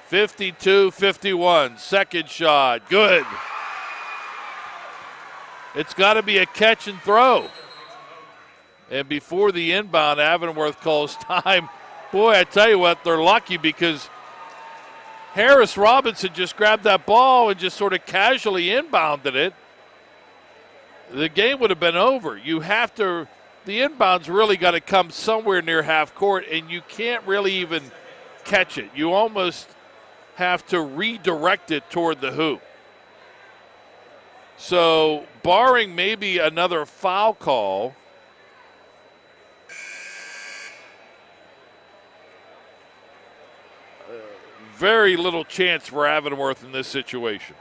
(52-51). Second shot. Good. It's got to be a catch and throw. And before the inbound, Avonworth calls time. Boy, I tell you what, they're lucky because Harris Robinson just grabbed that ball and just sort of casually inbounded it. The game would have been over. The inbound's really got to come somewhere near half court, and you can't really even catch it. You almost have to redirect it toward the hoop. So, barring maybe another foul call, very little chance for Avonworth in this situation.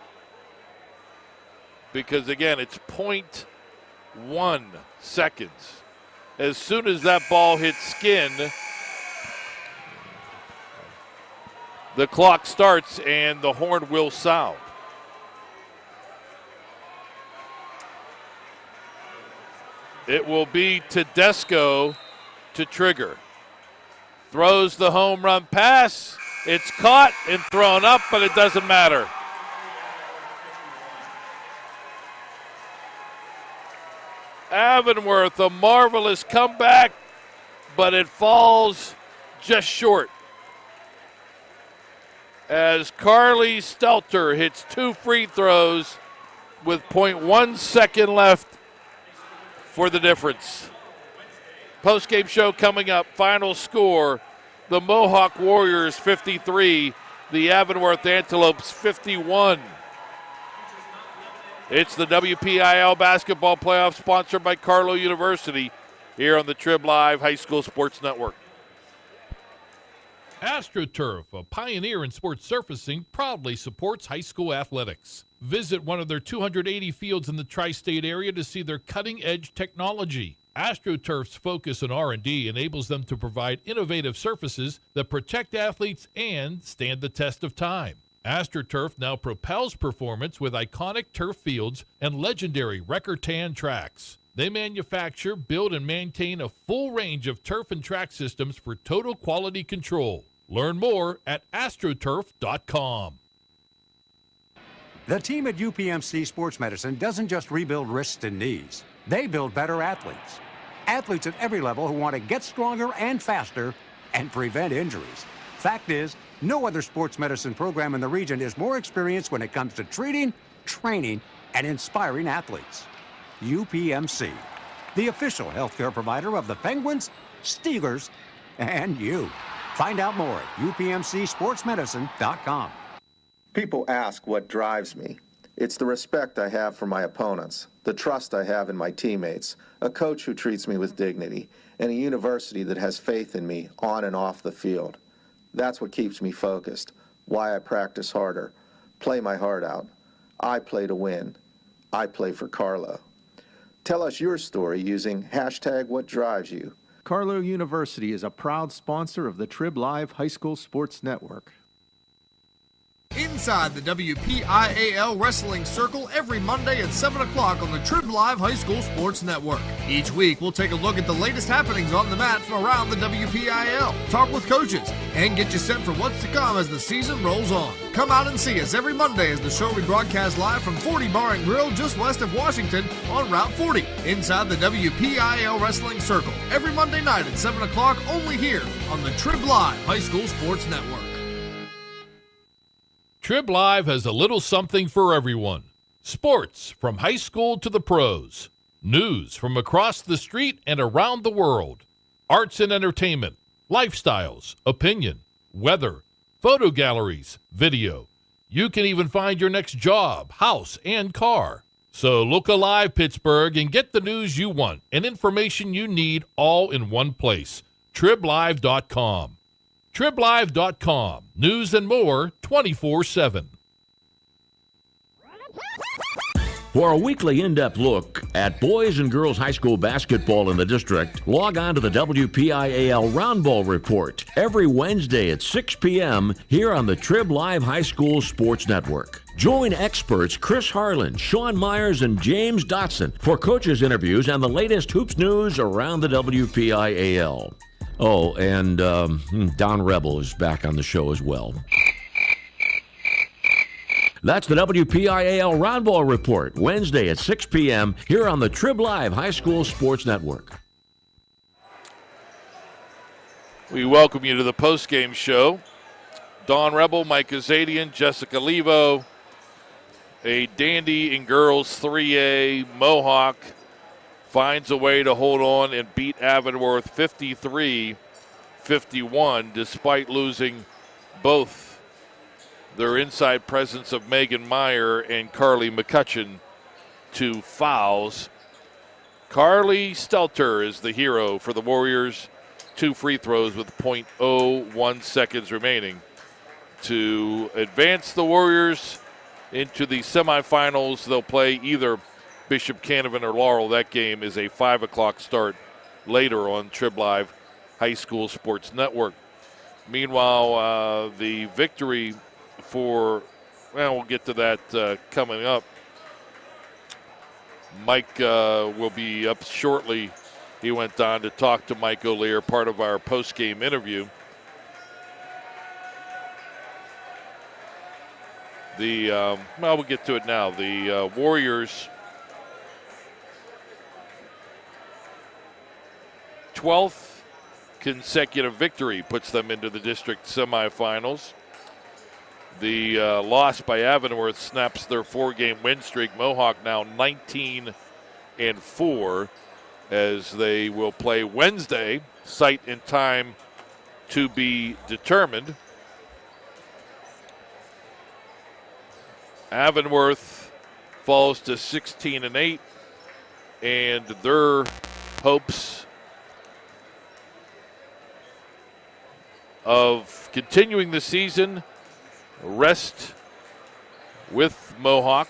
because, again, it's 0.1 seconds. As soon as that ball hits skin, the clock starts and the horn will sound. It will be Tedesco to trigger. Throws the home run pass. It's caught and thrown up, but it doesn't matter. Avonworth, a marvelous comeback, but it falls just short. As Carly Stelter hits 2 free throws with 0.1 second left for the difference. Postgame show coming up. Final score, the Mohawk Warriors 53, the Avonworth Antelopes 51. It's the WPIAL basketball playoff sponsored by Carlow University here on the Trib Live High School Sports Network. AstroTurf, a pioneer in sports surfacing, proudly supports high school athletics. Visit one of their 280 fields in the tri-state area to see their cutting-edge technology. AstroTurf's focus on R&D enables them to provide innovative surfaces that protect athletes and stand the test of time. AstroTurf now propels performance with iconic turf fields and legendary record tan tracks. They manufacture, build, and maintain a full range of turf and track systems for total quality control. Learn more at astroturf.com. The team at UPMC Sports Medicine doesn't just rebuild wrists and knees. They build better athletes. Athletes at every level who want to get stronger and faster and prevent injuries. Fact is, no other sports medicine program in the region is more experienced when it comes to treating, training, and inspiring athletes. UPMC, the official healthcare provider of the Penguins, Steelers, and you. Find out more at upmcsportsmedicine.com. People ask what drives me. It's the respect I have for my opponents, the trust I have in my teammates, a coach who treats me with dignity, and a university that has faith in me on and off the field. That's what keeps me focused, why I practice harder, play my heart out. I play to win. I play for Carlow. Tell us your story using #WhatDrivesYou. Carlow University is a proud sponsor of the Trib Live High School Sports Network. Inside the WPIAL Wrestling Circle every Monday at 7 o'clock on the Trib Live High School Sports Network. Each week, we'll take a look at the latest happenings on the mat from around the WPIAL, talk with coaches, and get you set for what's to come as the season rolls on. Come out and see us every Monday as the show we broadcast live from 40 Bar and Grill just west of Washington on Route 40. Inside the WPIAL Wrestling Circle every Monday night at 7 o'clock only here on the Trib Live High School Sports Network. Trib Live has a little something for everyone. Sports from high school to the pros. News from across the street and around the world. Arts and entertainment. Lifestyles. Opinion. Weather. Photo galleries. Video. You can even find your next job, house, and car. So look alive, Pittsburgh, and get the news you want and information you need all in one place. TribLive.com. TribLive.com. News and more 24/7. For a weekly in-depth look at boys and girls high school basketball in the district, log on to the WPIAL Round Ball Report every Wednesday at 6 p.m. here on the Trib Live High School Sports Network. Join experts Chris Harlan, Sean Myers, and James Dotson for coaches' interviews and the latest hoops news around the WPIAL. Oh, and Don Rebel is back on the show as well. That's the WPIAL Round Ball Report, Wednesday at 6 p.m. here on the Trib Live High School Sports Network. We welcome you to the postgame show. Don Rebel, Mike Azadian, Jessica Levo, a dandy in girls 3A. Mohawk finds a way to hold on and beat Avonworth 53-51 despite losing both their inside presence of Megan Meyer and Carly McCutcheon to fouls. Carly Stelter is the hero for the Warriors. 2 free throws with 0.01 seconds remaining to advance the Warriors into the semifinals. They'll play either Bishop Canavan or Laurel. That game is a 5 o'clock start later on Trib Live High School Sports Network. Meanwhile, the victory for, well, we'll get to that coming up. Mike will be up shortly. He went on to talk to Mike O'Lear, part of our post-game interview. Well, we'll get to it now. The Warriors' 12th consecutive victory puts them into the district semifinals. The loss by Avonworth snaps their 4-game win streak. Mohawk now 19-4 as they will play Wednesday. Site and time to be determined. Avonworth falls to 16-8, and their hopes of continuing the season rest with Mohawk.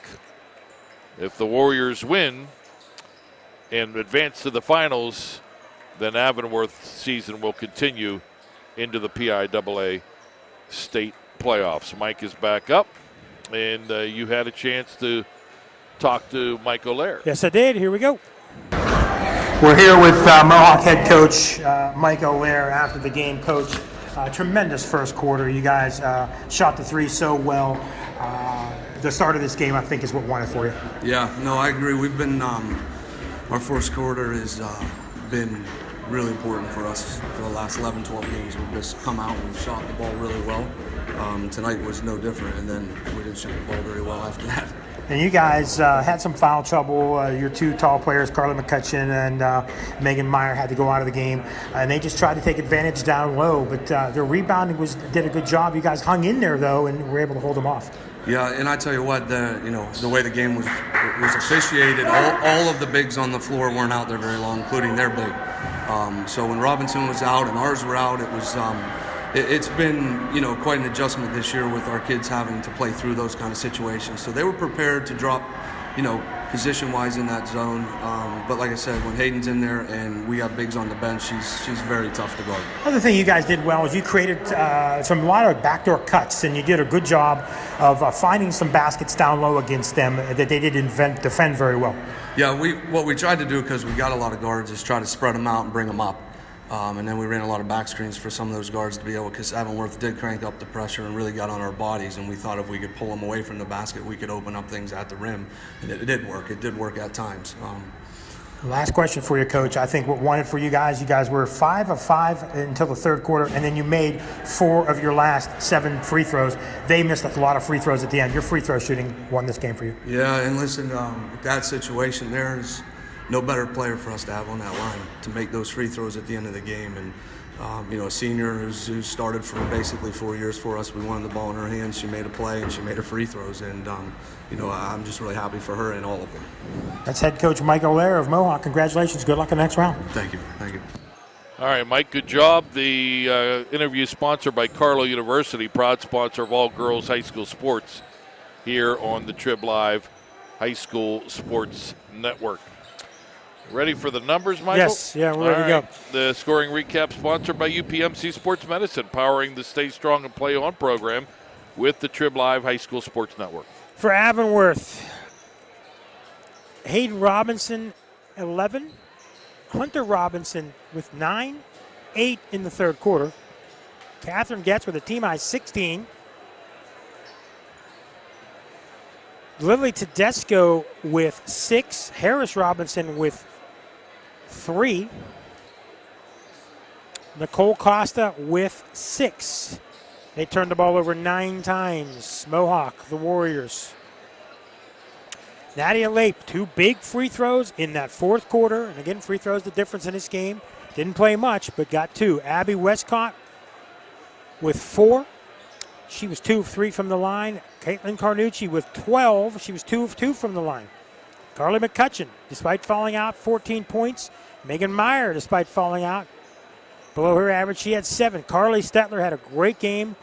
If the Warriors win and advance to the finals, then Avonworth's season will continue into the PIAA state playoffs. Mike is back up, and you had a chance to talk to Mike O'Lear. Yes, I did. Here we go. We're here with Mohawk head coach Mike O'Lear after the game. Coach, tremendous first quarter. You guys shot the three so well. The start of this game, I think, is what won it for you. Yeah, no, I agree. We've been, our first quarter has been really important for us for the last 11, 12 games. We've just come out and shot the ball really well. Tonight was no different, and then we didn't shoot the ball very well after that. And you guys had some foul trouble. Your two tall players, Carly McCutcheon and Megan Meyer, had to go out of the game. And they just tried to take advantage down low. But their rebounding did a good job. You guys hung in there, though, and were able to hold them off. Yeah, and I tell you what, the way the game was officiated, all of the bigs on the floor weren't out there very long, including their big. So when Robinson was out and ours were out, it was it's been quite an adjustment this year with our kids having to play through those kind of situations. So they were prepared to drop, position-wise in that zone. But like I said, when Hayden's in there and we got bigs on the bench, she's very tough to guard. Other thing you guys did well is you created a lot of backdoor cuts, and you did a good job of finding some baskets down low against them that they didn't defend very well. Yeah, what we tried to do, because we got a lot of guards, is try to spread them out and bring them up. And then we ran a lot of back screens for some of those guards to be able, because Avonworth did crank up the pressure and really got on our bodies, and we thought if we could pull them away from the basket, we could open up things at the rim. And it did work. It did work at times. Last question for you, Coach. I think what won it for you guys were 5 of 5 until the third quarter, and then you made 4 of your last 7 free throws. They missed a lot of free throws at the end. Your free throw shooting won this game for you. Yeah, and listen, that situation there is no better player for us to have on that line to make those free throws at the end of the game. And a senior who started for basically 4 years for us. We wanted the ball in her hands. She made a play and she made her free throws. And I'm just really happy for her and all of them. That's head coach Mike O'Lear of Mohawk. Congratulations. Good luck in the next round. Thank you. Thank you. All right, Mike, good job. The interview sponsored by Carlow University, proud sponsor of all girls high school sports here on the Trib Live High School Sports Network. Ready for the numbers, Michael? Yes, yeah, we're ready to go. The scoring recap sponsored by UPMC Sports Medicine, powering the Stay Strong and Play On program with the Trib Live High School Sports Network. For Avonworth, Hayden Robinson, 11. Hunter Robinson with 9. 8 in the third quarter. Catherine Getz with a team-high 16. Lily Tedesco with 6. Harris Robinson with 3. Nicole Costa with 6. They turned the ball over 9 times. Mohawk, the Warriors. Nadia Lape, 2 big free throws in that fourth quarter. And again, free throws the difference in this game. Didn't play much, but got 2. Abby Westcott with 4. She was 2 of 3 from the line. Caitlin Carnucci with 12. She was 2 of 2 from the line. Carly McCutcheon, despite falling out, 14 points. Megan Meyer, despite falling out, below her average, she had 7. Carly Stetler had a great game.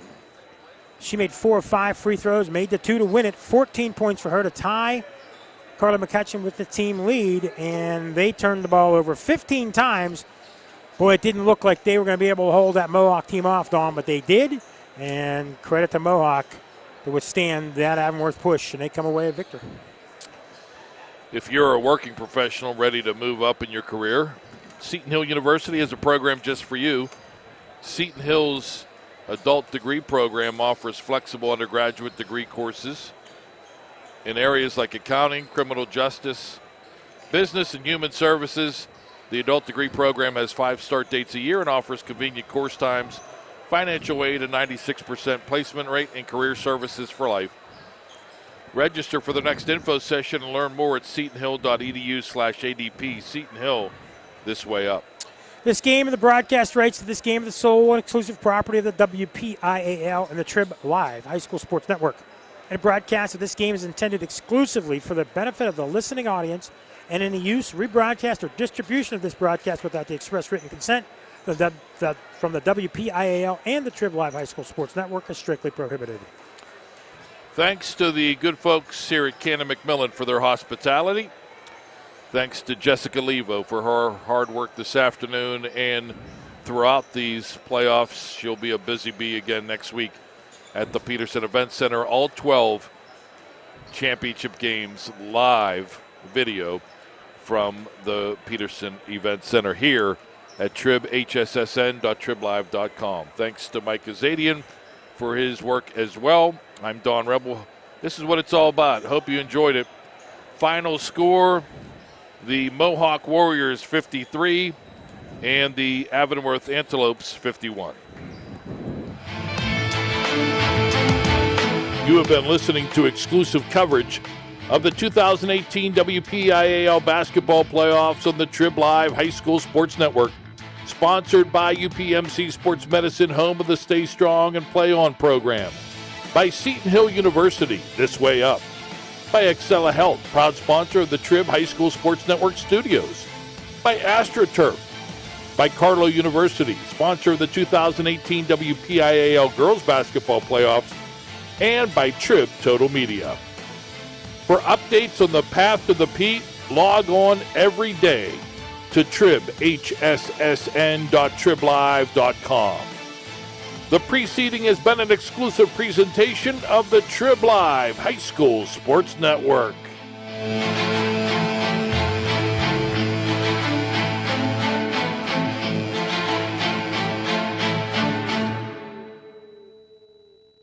She made 4 of 5 free throws, made the 2 to win it. 14 points for her to tie Carla McCutcheon with the team lead, and they turned the ball over 15 times. Boy, it didn't look like they were going to be able to hold that Mohawk team off, Dawn, but they did, and credit to Mohawk to withstand that Avonworth push, and they come away a victor. If you're a working professional ready to move up in your career, Seton Hill University has a program just for you. Seton Hill's adult degree program offers flexible undergraduate degree courses in areas like accounting, criminal justice, business, and human services. The adult degree program has 5 start dates a year and offers convenient course times, financial aid, a 96% placement rate, and career services for life. Register for the next info session and learn more at setonhill.edu/ADP. Seton Hill, this way up. This game and the broadcast rights to this game are the sole and exclusive property of the WPIAL and the Trib Live High School Sports Network. And a broadcast of this game is intended exclusively for the benefit of the listening audience, and any use, rebroadcast, or distribution of this broadcast without the express written consent from the WPIAL and the Trib Live High School Sports Network is strictly prohibited. Thanks to the good folks here at Canon-McMillan for their hospitality. Thanks to Jessica Levo for her hard work this afternoon and throughout these playoffs. She'll be a busy bee again next week at the Peterson Event Center. All 12 championship games live video from the Peterson Event Center here at tribhssn.triblive.com. Thanks to Mike Azadian for his work as well. I'm Don Rebel. This is what it's all about. Hope you enjoyed it. Final score, the Mohawk Warriors 53 and the Avonworth Antelopes 51. You have been listening to exclusive coverage of the 2018 WPIAL basketball playoffs on the Trib Live High School Sports Network. Sponsored by UPMC Sports Medicine, home of the Stay Strong and Play On program. By Seton Hill University, this way up. By Excella Health, proud sponsor of the Trib High School Sports Network studios. By AstroTurf. By Carlow University, sponsor of the 2018 WPIAL girls basketball playoffs. And by Trib Total Media. For updates on the path to the Pete, log on every day to tribhssn.triblive.com. The preceding has been an exclusive presentation of the Trib Live High School Sports Network.